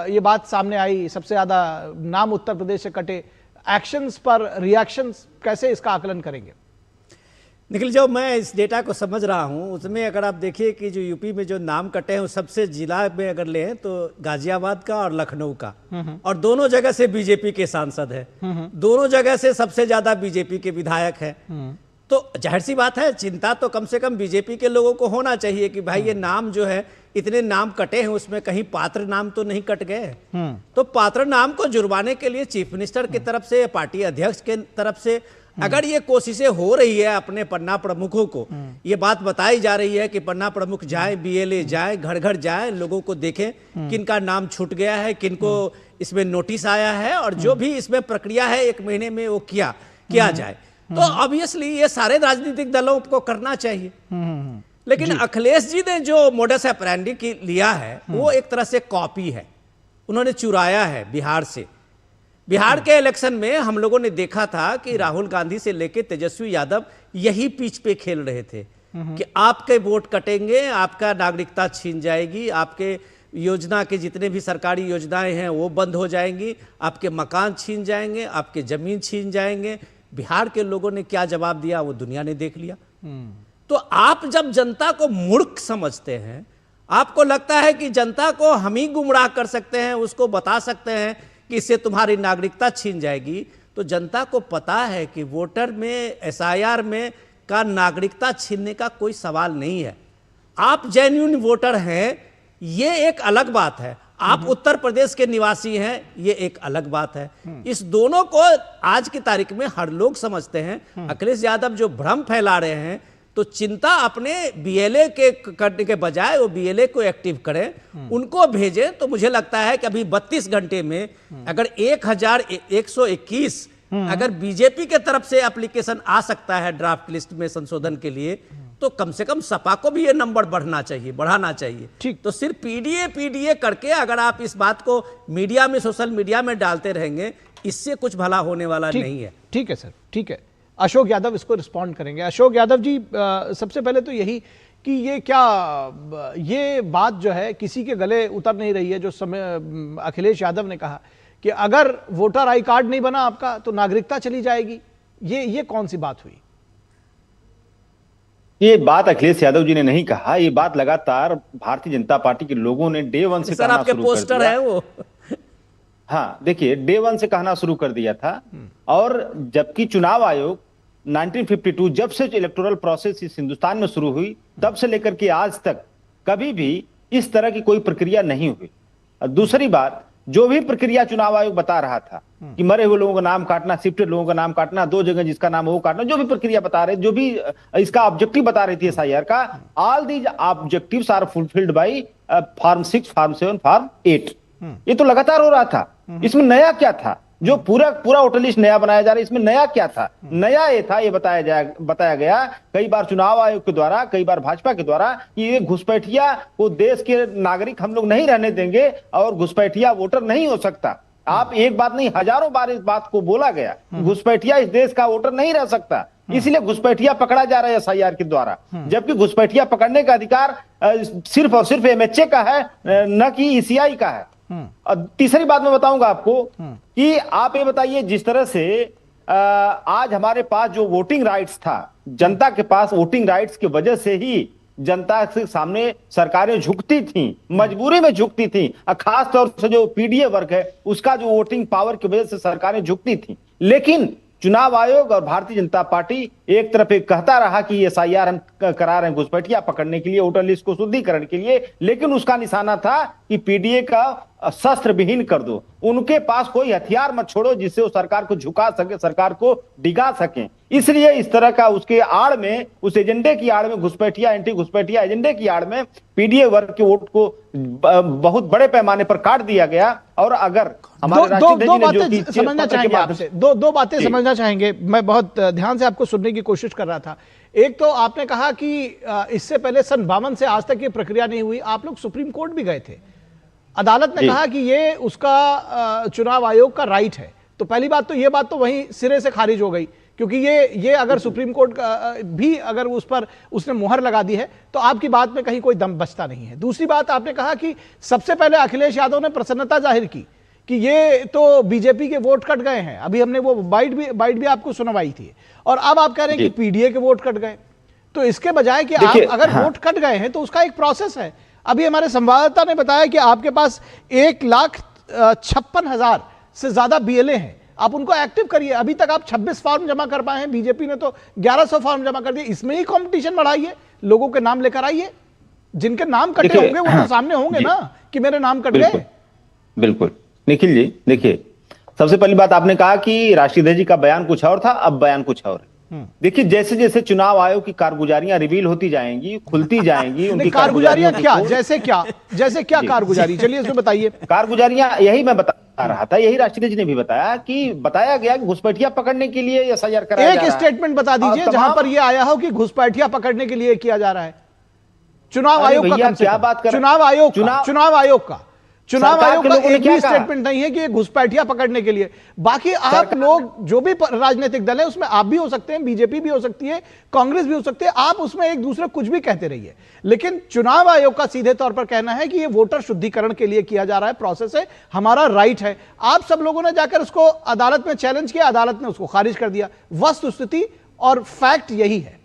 ये बात सामने आई, सबसे ज्यादा नाम उत्तर प्रदेश से कटे, एक्शंस पर रिएक्शंस, कैसे इसका आकलन करेंगे? निखिल, जो मैं इस डेटा को समझ रहा हूं उसमें अगर आप देखिए कि जो यूपी में जो नाम कटे हैं, सबसे जिला में अगर लें तो गाजियाबाद का और लखनऊ का, और दोनों जगह से बीजेपी के सांसद है, दोनों जगह से सबसे ज्यादा बीजेपी के विधायक है। तो जाहिर सी बात है, चिंता तो कम से कम बीजेपी के लोगों को होना चाहिए कि भाई ये नाम जो है, इतने नाम कटे हैं, उसमें कहीं पात्र नाम तो नहीं कट गए। तो पात्र नाम को जुर्माने के लिए चीफ मिनिस्टर की तरफ से, पार्टी अध्यक्ष के तरफ से अगर ये कोशिशें हो रही है अपने पन्ना प्रमुखों को, ये बात बताई जा रही है कि पन्ना प्रमुख जाए, BLA जाए, घर घर जाए, लोगों को देखें किनका नाम छूट गया है, किनको इसमें नोटिस आया है, और जो भी इसमें प्रक्रिया है 1 महीने में वो किया जाए। तो ऑब्वियसली ये सारे राजनीतिक दलों को करना चाहिए। लेकिन अखिलेश जी ने जो मोडस ऑपरेंडी की लिया है वो एक तरह से कॉपी है, उन्होंने चुराया है बिहार से। बिहार के इलेक्शन में हम लोगों ने देखा था कि राहुल गांधी से लेकर तेजस्वी यादव यही पिच पे खेल रहे थे कि आपके वोट कटेंगे, आपका नागरिकता छीन जाएगी, आपके योजना के जितने भी सरकारी योजनाएं हैं वो बंद हो जाएंगी, आपके मकान छीन जाएंगे, आपके जमीन छीन जाएंगे। बिहार के लोगों ने क्या जवाब दिया वो दुनिया ने देख लिया। तो आप जब जनता को मूर्ख समझते हैं, आपको लगता है कि जनता को हम ही गुमराह कर सकते हैं, उसको बता सकते हैं कि इससे तुम्हारी नागरिकता छीन जाएगी, तो जनता को पता है कि वोटर में, SIR में का नागरिकता छीनने का कोई सवाल नहीं है। आप जेन्युइन वोटर हैं, ये एक अलग बात है। आप उत्तर प्रदेश के निवासी हैं, ये एक अलग बात है। इस दोनों को आज की तारीख में हर लोग समझते हैं। अखिलेश यादव जो भ्रम फैला रहे हैं, तो चिंता अपने BLA के करने के बजाय वो BLA को एक्टिव करें, उनको भेजें। तो मुझे लगता है कि अभी 32 घंटे में अगर 1,121 अगर बीजेपी के तरफ से एप्लीकेशन आ सकता है ड्राफ्ट लिस्ट में संशोधन के लिए, तो कम से कम सपा को भी ये नंबर बढ़ाना चाहिए। ठीक, तो सिर्फ PDA करके अगर आप इस बात को मीडिया में, सोशल मीडिया में डालते रहेंगे, इससे कुछ भला होने वाला नहीं है। ठीक है सर, ठीक है। अशोक यादव इसको रिस्पॉन्ड करेंगे। अशोक यादव जी, सबसे पहले तो यही कि ये बात जो है किसी के गले उतर नहीं रही है, जो अखिलेश यादव ने कहा कि अगर वोटर आई कार्ड नहीं बना आपका तो नागरिकता चली जाएगी, ये कौन सी बात हुई? ये बात अखिलेश यादव जी ने नहीं कहा, ये बात लगातार भारतीय जनता पार्टी के लोगों ने डे 1 से कहना शुरू कर दिया। है वो हाँ, देखिए, डे 1 से कहना शुरू कर दिया था। और जबकि चुनाव आयोग 1952 जब से इलेक्टोरल प्रोसेस इस हिंदुस्तान में शुरू हुई, तब से लेकर के आज तक कभी भी इस तरह की कोई प्रक्रिया नहीं हुई। और दूसरी बात, जो भी प्रक्रिया चुनाव आयोग बता रहा था कि मरे हुए लोगों का नाम काटना, शिफ्टेड लोगों का नाम काटना, 2 जगह जिसका नाम है वो काटना, जो भी प्रक्रिया बता रहे, जो भी इसका ऑब्जेक्टिव बता रही थी SIR का, all these objectives are fulfilled by form 6, form 7, form 8। ये तो लगातार हो रहा था। इसमें नया क्या था? जो पूरा वोटर लिस्ट नया बनाया जा रहा है, इसमें नया क्या था? नया ये था, ये बताया गया कई बार चुनाव आयोग के द्वारा, कई बार भाजपा के द्वारा, कि ये घुसपैठिया वो देश के नागरिक हम लोग नहीं रहने देंगे और घुसपैठिया वोटर नहीं हो सकता। आप एक बात नहीं, हजारों बार इस बात को बोला गया, घुसपैठिया इस देश का वोटर नहीं रह सकता, इसलिए घुसपैठिया पकड़ा जा रहा है SIR के द्वारा। जबकि घुसपैठिया पकड़ने का अधिकार सिर्फ और सिर्फ MHA का है, न कि ECI का है। और तीसरी बात मैं बताऊंगा आपको कि आप ये बताइए, जिस तरह से आज हमारे पास जो वोटिंग राइट्स था, जनता के पास वोटिंग राइट्स की वजह से ही जनता के सामने सरकारें झुकती थी, मजबूरी में झुकती थी। खास तौर से जो पीडीए वर्ग है उसका जो वोटिंग पावर की वजह से सरकारें झुकती थी। लेकिन चुनाव आयोग और भारतीय जनता पार्टी एक तरफ एक कहता रहा कि एसआईआर हम करा रहे हैं घुसपैठिया पकड़ने के लिए, वोटर लिस्ट को शुद्धिकरण के लिए, लेकिन उसका निशाना था कि पीडीए का शस्त्र विहीन कर दो, उनके पास कोई हथियार मत छोड़ो जिससे वो सरकार को झुका सके, सरकार को डिगा सके। इसलिए इस तरह का उसके आड़ में, उस एजेंडे की आड़ में, घुसपैठिया एंटी घुसपैठिया एजेंडे की आड़ में पीडीए वर्ग के वोट को बहुत बड़े पैमाने पर काट दिया गया। और अगर हमारे दो बातें समझना चाहेंगे आपसे, दो बातें समझना चाहेंगे, मैं बहुत ध्यान से आपको सुनने की कोशिश कर रहा था। एक तो आपने कहा कि इससे पहले सन 52 से आज तक ये प्रक्रिया नहीं हुई, आप लोग सुप्रीम कोर्ट भी गए थे, अदालत ने कहा कि ये उसका चुनाव आयोग का राइट है। तो पहली बात तो ये बात तो वहीं सिरे से खारिज हो गई, क्योंकि ये अगर सुप्रीम कोर्ट भी अगर उस पर उसने मुहर लगा दी है तो आपकी बात में कहीं कोई दम बचता नहीं है। दूसरी बात, आपने कहा कि सबसे पहले अखिलेश यादव ने प्रसन्नता जाहिर की कि ये तो बीजेपी के वोट कट गए हैं, अभी हमने वो बाइट भी आपको सुनवाई थी, और अब आप कह रहे हैं कि पीडीए के वोट कट गए। तो इसके बजाय कि आप अगर वोट कट गए हैं तो उसका एक प्रोसेस है। अभी हमारे संवाददाता ने बताया कि आपके पास 1,56,000 से ज्यादा बीएलए हैं, आप उनको एक्टिव करिए। अभी तक आप 26 फॉर्म जमा कर पाए हैं, बीजेपी ने तो 1100 फॉर्म जमा कर दिए। इसमें ही कंपटीशन बढ़ाइए, लोगों के नाम लेकर आइए, जिनके नाम कटे होंगे वो तो सामने होंगे ना कि मेरे नाम कट गए। बिल्कुल निखिल जी, देखिए सबसे पहली बात आपने कहा कि राशिद जी का बयान कुछ और था, अब बयान कुछ और है। देखिए जैसे जैसे चुनाव आयोग की कारगुजारियां रिवील होती जाएंगी, खुलती जाएंगी, उनकी कारगुजारियां क्या, जैसे क्या कारगुजारी, चलिए इसमें बताइए। कारगुजारियां यही मैं बता रहा था, यही राशिद जी ने भी बताया कि बताया गया कि घुसपैठिया पकड़ने के लिए एसआईआर कराया जा रहा है। एक स्टेटमेंट बता दीजिए जहां पर यह आया हो कि घुसपैठिया पकड़ने के लिए किया जा रहा है। चुनाव आयोग का क्या बात कर, चुनाव आयोग का एक भी स्टेटमेंट नहीं है कि ये घुसपैठिया पकड़ने के लिए। बाकी आप लोग जो भी राजनीतिक दल है उसमें आप भी हो सकते हैं, बीजेपी भी हो सकती है, कांग्रेस भी हो सकती है, आप उसमें एक दूसरे कुछ भी कहते रहिए, लेकिन चुनाव आयोग का सीधे तौर पर कहना है कि ये वोटर शुद्धिकरण के लिए किया जा रहा है, प्रोसेस है, हमारा राइट है। आप सब लोगों ने जाकर उसको अदालत में चैलेंज किया, अदालत ने उसको खारिज कर दिया। वस्तुस्थिति और फैक्ट यही है।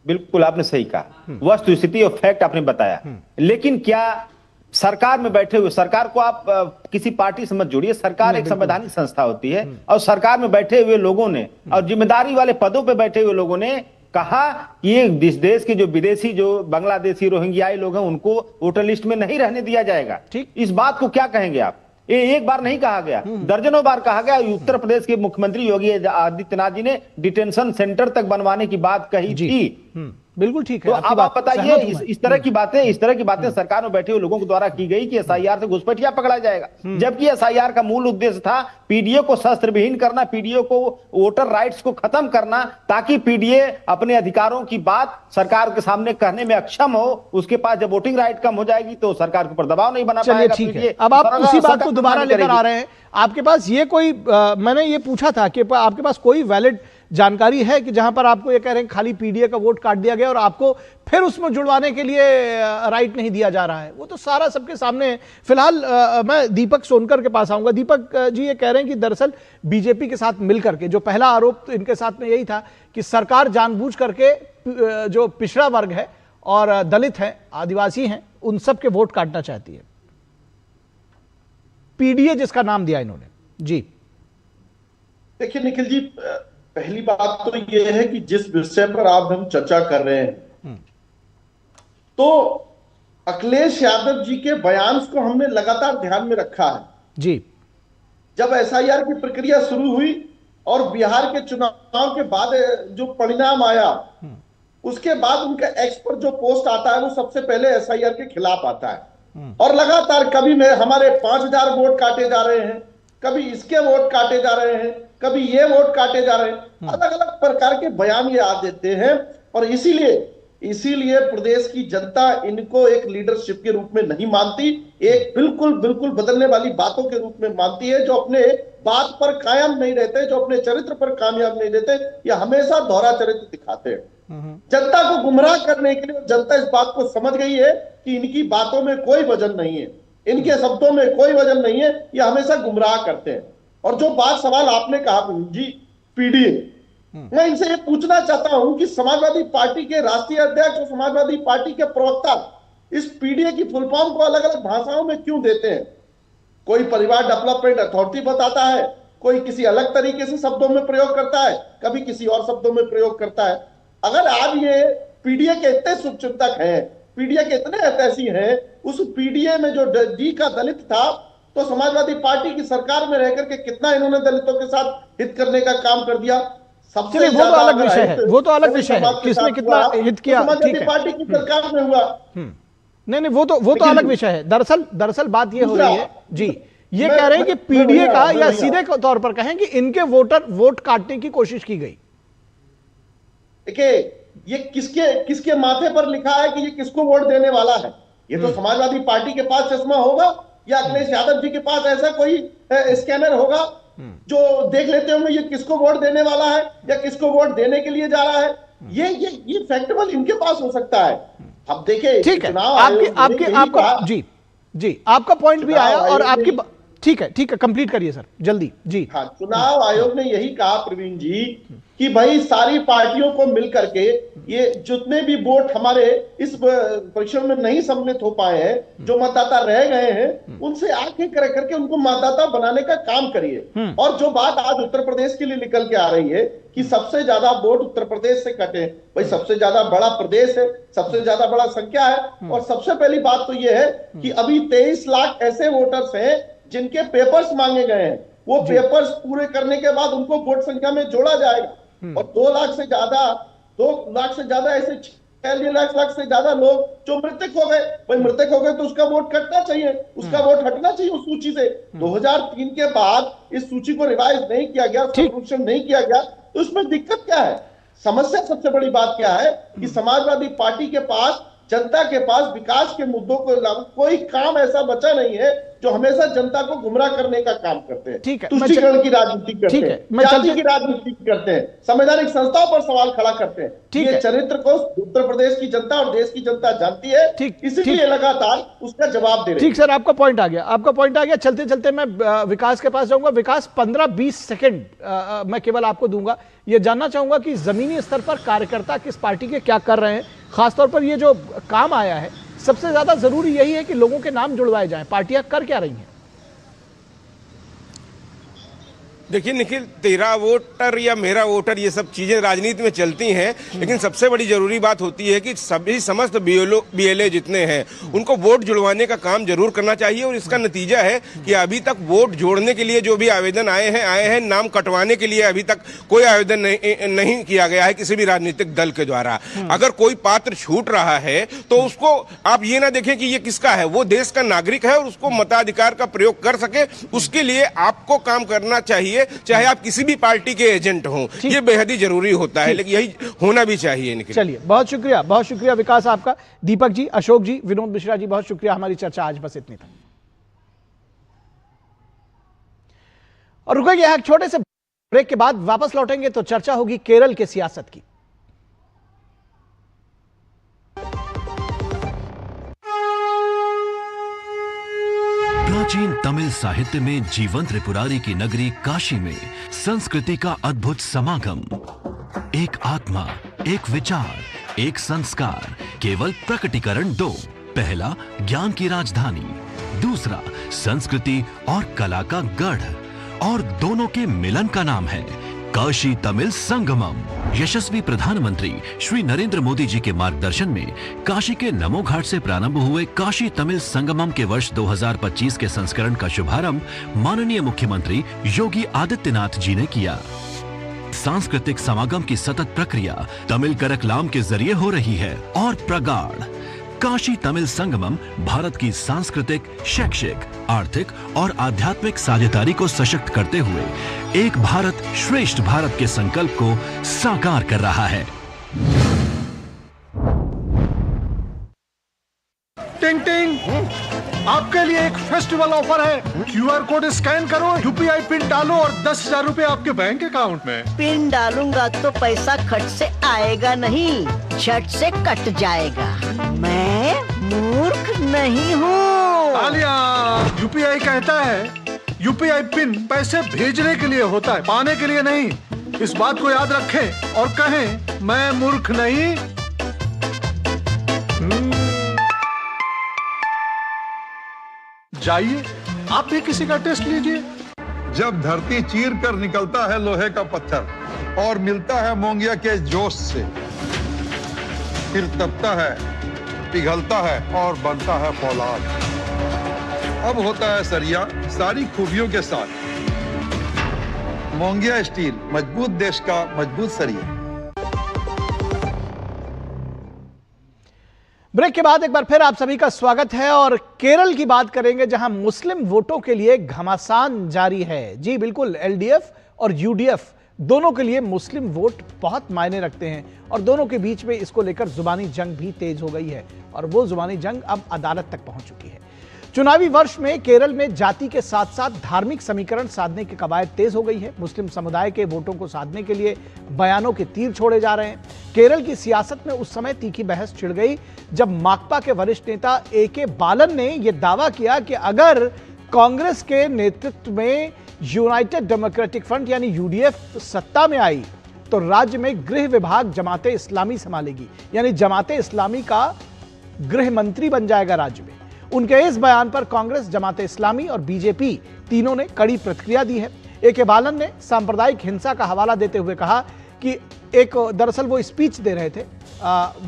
बिल्कुल आपने सही कहा, वस्तुस्थिति और फैक्ट आपने बताया। लेकिन क्या सरकार में बैठे हुए, सरकार को आप किसी पार्टी से मत जोड़िए, सरकार एक संवैधानिक संस्था होती है, और सरकार में बैठे हुए लोगों ने और जिम्मेदारी वाले पदों पे बैठे हुए लोगों ने कहा कि ये देश के जो विदेशी, जो बांग्लादेशी, रोहिंग्याई लोग हैं, उनको वोटर लिस्ट में नहीं रहने दिया जाएगा। ठीक, इस बात को क्या कहेंगे आप? ये एक बार नहीं कहा गया, दर्जनों बार कहा गया। उत्तर प्रदेश के मुख्यमंत्री योगी आदित्यनाथ जी ने डिटेंशन सेंटर तक बनवाने की बात कही थी। बिल्कुल ठीक है। तो अब आप बताइए, इस तरह की बातें सरकार में बैठे हुए लोगों के द्वारा की गई कि एसआईआर से घुसपैठिया पकड़ा जाएगा, जबकि एसआईआर का मूल उद्देश्य था पीडीए को शस्त्र विहीन करना, पीडीए को वोटर राइट्स को खत्म करना, ताकि पीडीए अपने अधिकारों की बात सरकार के सामने कहने में अक्षम हो। उसके पास जब वोटिंग राइट कम हो जाएगी तो सरकार के ऊपर दबाव नहीं बना पाएगा। ठीक है, अब आप उसी बात को दोबारा लेकर आ रहे हैं। आपके पास ये कोई मैंने ये पूछा था कि आपके पास कोई वैलिड जानकारी है कि जहां पर आपको ये कह रहे हैं खाली पीडीए का वोट काट दिया गया और आपको फिर उसमें जुड़वाने के लिए राइट नहीं दिया जा रहा है? वो तो सारा सबके सामने है। फिलहाल मैं दीपक सोनकर के पास आऊंगा। दीपक जी ये कह रहे हैं कि दरअसल बीजेपी के साथ मिलकर के, जो पहला आरोप तो इनके साथ में यही था कि सरकार जानबूझ करके जो पिछड़ा वर्ग है और दलित है, आदिवासी हैं, उन सब के वोट काटना चाहती है, पीडीए जिसका नाम दिया इन्होंने। जी देखिए निखिल जी, पहली बात तो यह है कि जिस विषय पर आप हम चर्चा कर रहे हैं, तो अखिलेश यादव जी के बयान को हमने लगातार ध्यान में रखा है। जी, जब एसआईआर की प्रक्रिया शुरू हुई और बिहार के चुनाव के बाद जो परिणाम आया, उसके बाद उनका एक्स पर जो पोस्ट आता है वो सबसे पहले एसआईआर के खिलाफ आता है, और लगातार कभी में हमारे 5000 वोट काटे जा रहे हैं, कभी इसके वोट काटे जा रहे हैं, कभी ये वोट काटे जा रहे हैं, अलग अलग प्रकार के बयान ये आ देते हैं। और इसीलिए प्रदेश की जनता इनको एक लीडरशिप के रूप में नहीं मानती, एक बिल्कुल बदलने वाली बातों के रूप में मानती है, जो अपने बात पर कायम नहीं रहते, जो अपने चरित्र पर कामयाब नहीं रहते, या हमेशा दोहरा चरित्र दिखाते हैं। जनता को गुमराह करने के लिए जनता इस बात को समझ गई है कि इनकी बातों में कोई वजन नहीं है, इनके शब्दों में कोई वजन नहीं है, ये हमेशा गुमराह करते हैं। और जो बात सवाल आपने कहा जी पीडीए, मैं इनसे ये पूछना चाहता हूं कि समाजवादी पार्टी के राष्ट्रीय अध्यक्ष और समाजवादी पार्टी के प्रवक्ता इस पीडीए की फुल फॉर्म को अलग अलग भाषाओं में क्यों देते हैं? कोई परिवार डेवलपमेंट अथॉरिटी बताता है, कोई किसी अलग तरीके से शब्दों में प्रयोग करता है, कभी किसी और शब्दों में प्रयोग करता है। अगर आप ये पीडीए के इतने शुभचिंतक हैं, पीडीए के इतने हितैषी हैं, उस पीडीए में जो डी का दलित था, तो समाजवादी पार्टी की सरकार में रहकर के कितना इन्होंने दलितों के साथ हित करने का काम कर दिया। सबसे वो तो अलग विषय है, वो तो अलग विषय है, किसने कितना हित किया, ठीक है, पार्टी की सरकार में हुआ। नहीं, वो तो अलग विषय है। दरअसल बात ये हो रही है जी, ये कह रहे हैं कि पीडीए का, या सीधे तौर पर कहें कि इनके वोट काटने की कोशिश की गई। देखिए, ये किसके माथे पर लिखा है कि ये किसको वोट देने वाला है? ये तो समाजवादी पार्टी के पास चश्मा होगा, या अखिलेश यादव जी के पास ऐसा कोई स्कैनर होगा जो देख लेते होंगे ये किसको वोट देने वाला है या किसको वोट देने के लिए जा रहा है। ये फैक्टेबल इनके पास हो सकता है। अब देखिए, ठीक है, आपका जी आपका पॉइंट भी आया, और आपकी ठीक है, कंप्लीट करिए सर जल्दी जी। हाँ, चुनाव आयोग ने यही कहा प्रवीण जी कि भाई सारी पार्टियों को मिलकर के ये जितने भी वोट हमारे इस परीक्षण में नहीं सम्मिलित हो पाए हैं, जो मतदाता रह गए हैं, उनसे आंखें करके उनको मतदाता बनाने का काम करिए। और जो बात आज उत्तर प्रदेश के लिए निकल के आ रही है कि सबसे ज्यादा वोट उत्तर प्रदेश से कटे, भाई सबसे ज्यादा बड़ा प्रदेश है, सबसे ज्यादा बड़ा संख्या है, और सबसे पहली बात तो ये है कि अभी 23 लाख ऐसे वोटर्स हैं जिनके पेपर्स मांगे गए हैं। वो पेपर्स पूरे करने के बाद उनको वोट संख्या में जोड़ा जाएगा, और 2 लाख से ज्यादा ऐसे 6 लाख से ज्यादा लोग जो मृतक हो गए, भाई मृतक हो गए तो उसका वोट कटना चाहिए, उसका वोट हटना चाहिए उस सूची से। 2003 के बाद इस सूची को रिवाइज नहीं किया गया, संशोधन नहीं किया गया, तो उसमें दिक्कत क्या है? समस्या सबसे बड़ी बात क्या है कि समाजवादी पार्टी के पास, जनता के पास विकास के मुद्दों को लागू कोई काम ऐसा बचा नहीं है जो हमेशा जनता को गुमराह करने का काम करते हैं। ठीक है, तुष्टीकरण की राजनीति करते हैं, जाति की राजनीति करते हैं, संवैधानिक संस्थाओं पर सवाल खड़ा करते हैं। ये चरित्र को उत्तर प्रदेश की जनता और देश की जनता जानती है, इसीलिए लगातार उसका जवाब दे रहे हैं। ठीक सर, आपका पॉइंट आ गया। चलते चलते मैं विकास के पास जाऊंगा। विकास, 15-20 सेकेंड मैं केवल आपको दूंगा। ये जानना चाहूंगा कि जमीनी स्तर पर कार्यकर्ता किस पार्टी के क्या कर रहे हैं, खासतौर पर ये जो काम आया है, सबसे ज्यादा जरूरी यही है कि लोगों के नाम जुड़वाए जाएं। पार्टियां कर क्या रही हैं? देखिए निखिल, तेरा वोटर या मेरा वोटर, ये सब चीजें राजनीति में चलती हैं, लेकिन सबसे बड़ी जरूरी बात होती है कि सभी समस्त बीएलए जितने हैं उनको वोट जुड़वाने का काम जरूर करना चाहिए। और इसका नतीजा है कि अभी तक वोट जोड़ने के लिए जो भी आवेदन आए हैं, नाम कटवाने के लिए अभी तक कोई आवेदन नहीं किया गया है किसी भी राजनीतिक दल के द्वारा। अगर कोई पात्र छूट रहा है तो उसको आप ये ना देखें कि ये किसका है, वो देश का नागरिक है और उसको मताधिकार का प्रयोग कर सके, उसके लिए आपको काम करना चाहिए, चाहे आप किसी भी पार्टी के एजेंट हों। ये बेहद ही जरूरी होता है, लेकिन यही होना भी चाहिए। चलिए, बहुत शुक्रिया विकास आपका। दीपक जी, अशोक जी, विनोद मिश्रा जी, बहुत शुक्रिया। हमारी चर्चा आज बस इतनी तक, और रुकेंगे एक छोटे से ब्रेक के बाद वापस लौटेंगे तो चर्चा होगी केरल के सियासत की। प्राचीन तमिल साहित्य में जीवंत त्रिपुरारी की नगरी काशी में संस्कृति का अद्भुत समागम। एक आत्मा, एक विचार, एक संस्कार, केवल प्रकटीकरण 2। पहला, ज्ञान की राजधानी, दूसरा संस्कृति और कला का गढ़, और दोनों के मिलन का नाम है काशी तमिल संगमम। यशस्वी प्रधानमंत्री श्री नरेंद्र मोदी जी के मार्गदर्शन में काशी के नमो घाट से प्रारंभ हुए काशी तमिल संगमम के वर्ष 2025 के संस्करण का शुभारंभ माननीय मुख्यमंत्री योगी आदित्यनाथ जी ने किया। सांस्कृतिक समागम की सतत प्रक्रिया तमिल करकलाम के जरिए हो रही है और प्रगाढ़। काशी तमिल संगमम भारत की सांस्कृतिक, शैक्षिक, आर्थिक और आध्यात्मिक साझेदारी को सशक्त करते हुए एक भारत श्रेष्ठ भारत के संकल्प को साकार कर रहा है। टिंग टिंग, आपके लिए एक फेस्टिवल ऑफर है। क्यूआर कोड स्कैन करो, यूपीआई पिन डालो और 10,000 रुपए आपके बैंक अकाउंट में। पिन डालूंगा तो पैसा खट से आएगा नहीं, झट से कट जाएगा। मैं मूर्ख नहीं हूँ। आलिया, यूपीआई कहता है यूपीआई पिन पैसे भेजने के लिए होता है, पाने के लिए नहीं। इस बात को याद रखें और कहें मैं मूर्ख नहीं। जाइए आप भी किसी का टेस्ट लीजिए। जब धरती चीर कर निकलता है लोहे का पत्थर और मिलता है मोंगिया के जोश से, फिर तपता है, पिघलता है और बनता है फौलाद। अब होता है सरिया सारी खूबियों के साथ। मोंगिया स्टील, मजबूत देश का मजबूत सरिया। ब्रेक के बाद एक बार फिर आप सभी का स्वागत है और केरल की बात करेंगे, जहां मुस्लिम वोटों के लिए घमासान जारी है। जी बिल्कुल, एलडीएफ और यूडीएफ दोनों के लिए मुस्लिम वोट बहुत मायने रखते हैं और दोनों के बीच में इसको लेकर जुबानी जंग भी तेज हो गई है और वो जुबानी जंग अब अदालत तक पहुंच चुकी है। चुनावी वर्ष में केरल में जाति के साथ साथ धार्मिक समीकरण साधने की कवायद तेज हो गई है। मुस्लिम समुदाय के वोटों को साधने के लिए बयानों के तीर छोड़े जा रहे हैं। केरल की सियासत में उस समय तीखी बहस छिड़ गई जब माकपा के वरिष्ठ नेता ए.के. बालन ने यह दावा किया कि अगर कांग्रेस के नेतृत्व में यूनाइटेड डेमोक्रेटिक फ्रंट यानी यूडीएफ सत्ता में आई तो राज्य में गृह विभाग जमाते इस्लामी संभालेगी, यानी जमाते इस्लामी का गृह मंत्री बन जाएगा राज्य में। उनके इस बयान पर कांग्रेस, जमाते इस्लामी और बीजेपी तीनों ने कड़ी प्रतिक्रिया दी है। ए.के. बालन ने सांप्रदायिक हिंसा का हवाला देते हुए कहा कि दरअसल वो स्पीच दे रहे थे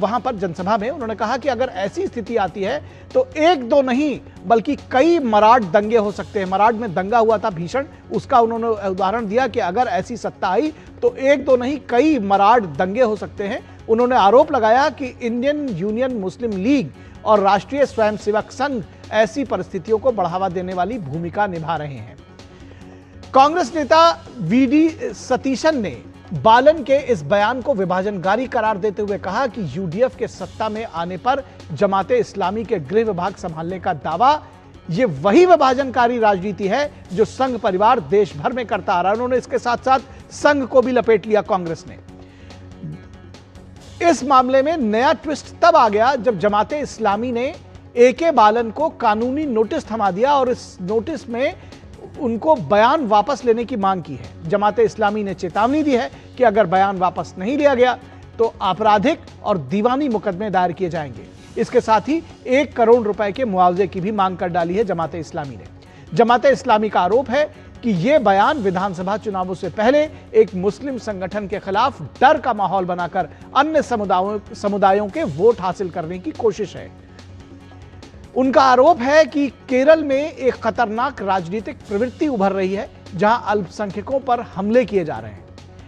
वहां पर जनसभा में। उन्होंने कहा कि अगर ऐसी स्थिति आती है तो एक दो नहीं बल्कि कई मराठ दंगे हो सकते हैं। मराठ में दंगा हुआ था भीषण, उसका उन्होंने उदाहरण दिया कि अगर ऐसी सत्ता आई तो एक दो नहीं कई मराठ दंगे हो सकते हैं। उन्होंने आरोप लगाया कि इंडियन यूनियन मुस्लिम लीग और राष्ट्रीय स्वयंसेवक संघ ऐसी परिस्थितियों को बढ़ावा देने वाली भूमिका निभा रहे हैं। कांग्रेस नेता वी.डी. सतीशन ने बालन के इस बयान को विभाजनकारी करार देते हुए कहा कि यूडीएफ के सत्ता में आने पर जमाते इस्लामी के गृह विभाग संभालने का दावा ये वही विभाजनकारी राजनीति है जो संघ परिवार देश भर में करता आ रहा है। उन्होंने इसके साथ साथ संघ को भी लपेट लिया कांग्रेस ने। इस मामले में नया ट्विस्ट तब आ गया जब जमाते इस्लामी ने ए.के. बालन को कानूनी नोटिस थमा दिया और इस नोटिस में उनको बयान वापस लेने की मांग की है। जमाते इस्लामी ने चेतावनी दी है कि अगर बयान वापस नहीं लिया गया तो आपराधिक और दीवानी मुकदमे दायर किए जाएंगे। इसके साथ ही 1 करोड़ रुपए के मुआवजे की भी मांग कर डाली है जमाते इस्लामी ने। जमाते इस्लामी का आरोप है कि यह बयान विधानसभा चुनावों से पहले एक मुस्लिम संगठन के खिलाफ डर का माहौल बनाकर अन्य समुदायों के वोट हासिल करने की कोशिश है। उनका आरोप है कि केरल में एक खतरनाक राजनीतिक प्रवृत्ति उभर रही है जहां अल्पसंख्यकों पर हमले किए जा रहे हैं।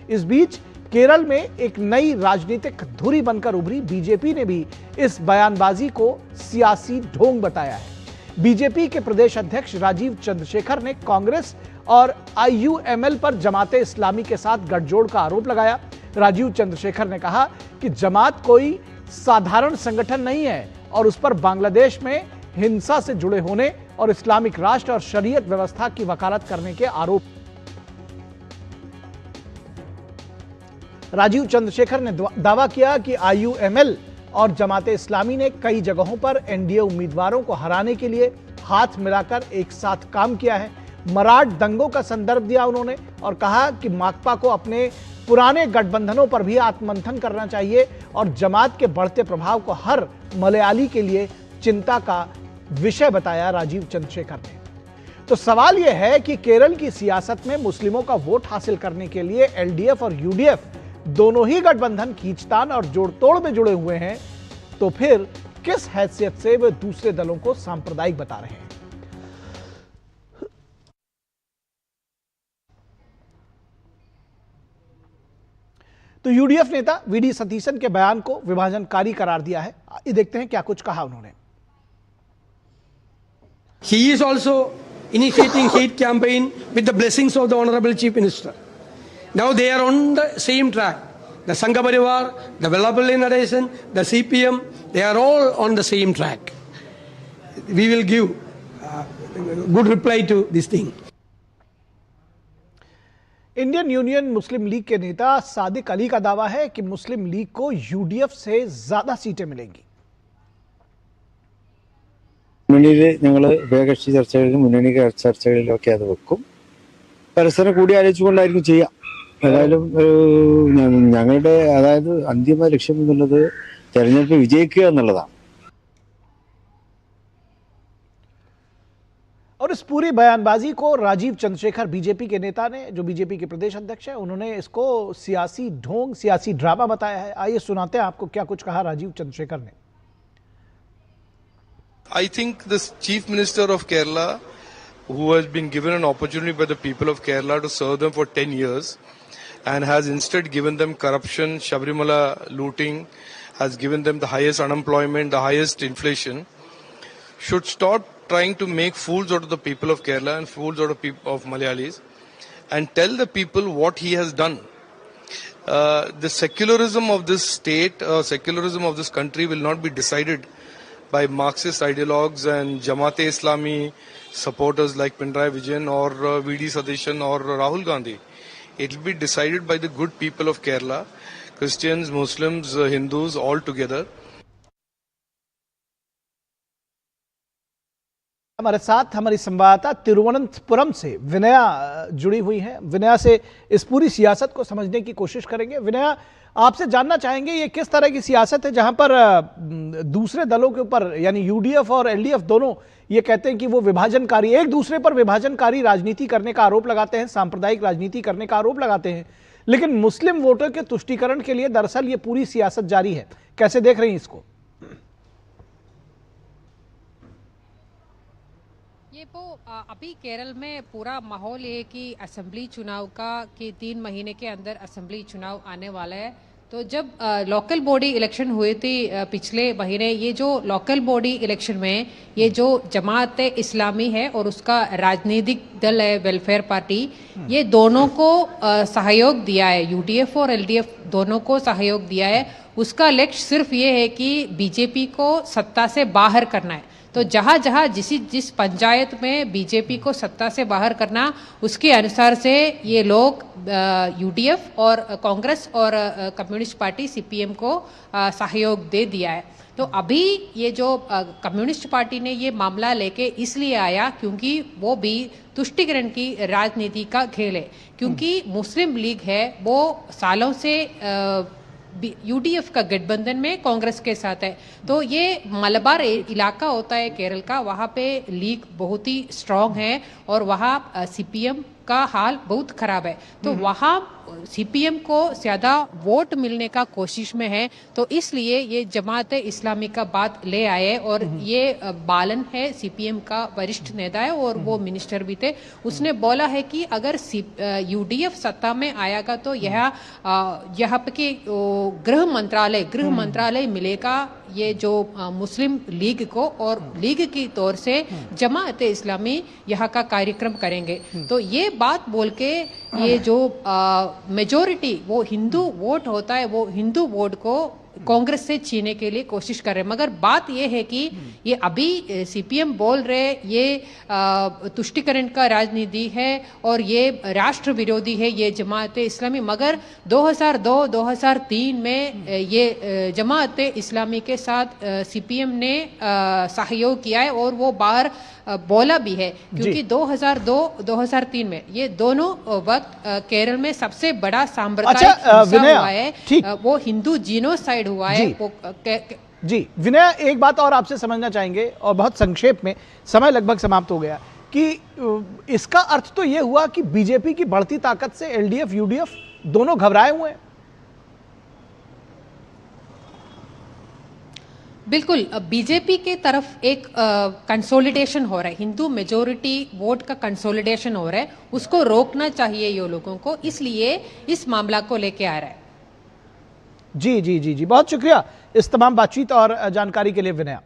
इस बीच केरल में एक नई राजनीतिक धुरी बनकर उभरी बीजेपी ने भी इस बयानबाजी को सियासी ढोंग बताया है। बीजेपी के प्रदेश अध्यक्ष राजीव चंद्रशेखर ने कांग्रेस और आईयूएमएल पर जमाते इस्लामी के साथ गठजोड़ का आरोप लगाया। राजीव चंद्रशेखर ने कहा कि जमात कोई साधारण संगठन नहीं है और उस पर बांग्लादेश में हिंसा से जुड़े होने और इस्लामिक राष्ट्र और शरीयत व्यवस्था की वकालत करने के आरोप। राजीव चंद्रशेखर ने दावा किया कि आईयूएमएल और जमाते इस्लामी ने कई जगहों पर एनडीए उम्मीदवारों को हराने के लिए हाथ मिलाकर एक साथ काम किया है। मराठ दंगों का संदर्भ दिया उन्होंने और कहा कि माकपा को अपने पुराने गठबंधनों पर भी आत्ममंथन करना चाहिए और जमात के बढ़ते प्रभाव को हर मलयाली के लिए चिंता का विषय बताया राजीव चंद्रशेखर ने। तो सवाल यह है कि केरल की सियासत में मुस्लिमों का वोट हासिल करने के लिए एलडीएफ और यूडीएफ दोनों ही गठबंधन खींचतान और जोड़तोड़ में जुड़े हुए हैं, तो फिर किस हैसियत से वे दूसरे दलों को सांप्रदायिक बता रहे हैं? तो यूडीएफ नेता वी.डी. सतीशन के बयान को विभाजनकारी करार दिया है। ये देखते हैं क्या कुछ कहा उन्होंने। He is also initiating hate campaign with the blessings of the Honorable Chief Minister. Now they are on the same track. The Sangha Parivar, the Vellapalli Nadeshan, the CPM, they are all on the same track. We will give good reply to this thing. Indian union Muslim league के नेता सादिक अली का दावा है कि मुस्लिम league को UDF से ज्यादा सीटें मिलेंगी। മുന്നണിയിൽ ഞങ്ങൾ ഉഭയകക്ഷി ചർച്ചകളിലും മുന്നണി ചർച്ചകളിലൊക്കെ അത് വെക്കും. പരസ്പരം കൂടിയാലോചിച്ചുകൊണ്ടായിരിക്കും ചെയ്യാം. ഏതായാലും ഞങ്ങളുടെ അതായത് അന്തിമ ലക്ഷ്യം എന്നുള്ളത് തെരഞ്ഞെടുപ്പ് വിജയിക്കുക എന്നുള്ളതാണ്. और इस पूरी बयानबाजी को राजीव चंद्रशेखर बीजेपी के नेता ने, जो बीजेपी के प्रदेश अध्यक्ष हैं, उन्होंने इसको सियासी ढोंग, सियासी ड्रामा बताया है. आइए सुनाते हैं आपको क्या कुछ कहा राजीव चंद्रशेखर ने. I think this Chief Minister of Kerala, who has been given an opportunity by the people of Kerala to serve them for 10 years and has instead given them corruption, Sabrimala looting, has given them the highest unemployment, the highest inflation, should stop trying to make fools out of the people of Kerala and fools out of Malayalis and tell the people what he has done. The secularism of this state, secularism of this country will not be decided by Marxist ideologues and Jamaat-e-Islami supporters like Pinarayi Vijayan or V.D. Sadishan or Rahul Gandhi. It will be decided by the good people of Kerala, Christians, Muslims, Hindus, all together. हमारे साथ हमारी संवाददाता तिरुवनंतपुरम से विनया जुड़ी हुई है. विनया से इस पूरी सियासत को समझने की कोशिश करेंगे. विनया, आपसे जानना चाहेंगे ये किस तरह की सियासत है जहां पर दूसरे दलों के ऊपर, यानी यूडीएफ और एलडीएफ दोनों ये कहते हैं कि वो विभाजनकारी, एक दूसरे पर विभाजनकारी राजनीति करने का आरोप लगाते हैं, सांप्रदायिक राजनीति करने का आरोप लगाते हैं, लेकिन मुस्लिम वोटर के तुष्टीकरण के लिए दरअसल ये पूरी सियासत जारी है. कैसे देख रही हैं इसको? ये वो अभी केरल में पूरा माहौल है कि असेंबली चुनाव का, कि 3 महीने के अंदर असेंबली चुनाव आने वाला है. तो जब लोकल बॉडी इलेक्शन हुए थे पिछले महीने, ये जो लोकल बॉडी इलेक्शन में ये जो जमात इस्लामी है और उसका राजनीतिक दल है वेलफेयर पार्टी, ये दोनों को सहयोग दिया है. यूडीएफ और एलडीएफ दोनों को सहयोग दिया है. उसका लक्ष्य सिर्फ ये है कि बीजेपी को सत्ता से बाहर करना है. तो जहां जहां जिस पंचायत में बीजेपी को सत्ता से बाहर करना, उसके अनुसार से ये लोग यूडीएफ और कांग्रेस और कम्युनिस्ट पार्टी सीपीएम को सहयोग दे दिया है. तो अभी ये जो कम्युनिस्ट पार्टी ने ये मामला लेके इसलिए आया क्योंकि वो भी तुष्टीकरण की राजनीति का खेल है. क्योंकि मुस्लिम लीग है वो सालों से यूडीएफ का गठबंधन में कांग्रेस के साथ है. तो ये मलबार इलाका होता है केरल का, वहाँ पे लीग बहुत ही स्ट्रांग है और वहाँ सीपीएम का हाल बहुत खराब है. तो वहाँ सीपीएम को ज्यादा वोट मिलने का कोशिश में है. तो इसलिए ये जमात इस्लामी का बात ले आए. और ये बालन है सीपीएम का वरिष्ठ नेता है और वो मिनिस्टर भी थे. उसने बोला है कि अगर यूडीएफ सत्ता में आएगा तो यहाँ पे के गृह मंत्रालय मिलेगा ये जो मुस्लिम लीग को, और लीग की तौर से जमात इस्लामी यहाँ का कार्यक्रम करेंगे. तो ये बात बोल के ये जो मेजोरिटी वो हिंदू वोट होता है, वो हिंदू वोट को कांग्रेस से छीनने के लिए कोशिश कर रहे हैं. मगर बात ये है कि ये अभी सीपीएम बोल रहे ये तुष्टीकरण का राजनीति है और ये राष्ट्र विरोधी है ये जमात इस्लामी. मगर 2002-2003 में ये जमात इस्लामी के साथ सीपीएम ने सहयोग किया है और वो बाहर बोला भी है. क्योंकि 2002-2003 में ये दोनों वक्त केरल में सबसे बड़ा सांप्रदायिक हिंसा हुआ है, वो हिंदू जीनोसाइड हुआ है. जी विनय, एक बात और आपसे समझना चाहेंगे और बहुत संक्षेप में, समय लगभग समाप्त हो गया, कि इसका अर्थ तो ये हुआ कि बीजेपी की बढ़ती ताकत से एलडीएफ यूडीएफ दोनों घबराए हुए हैं. बिल्कुल, बीजेपी के तरफ एक कंसोलिडेशन हो रहा है, हिंदू मेजोरिटी वोट का कंसोलिडेशन हो रहा है. उसको रोकना चाहिए ये लोगों को, इसलिए इस मामला को लेके आ रहा है. जी जी जी जी, बहुत शुक्रिया इस तमाम बातचीत और जानकारी के लिए विनया.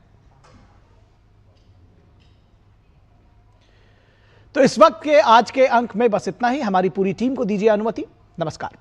तो इस वक्त के आज के अंक में बस इतना ही. हमारी पूरी टीम को दीजिए अनुमति. नमस्कार.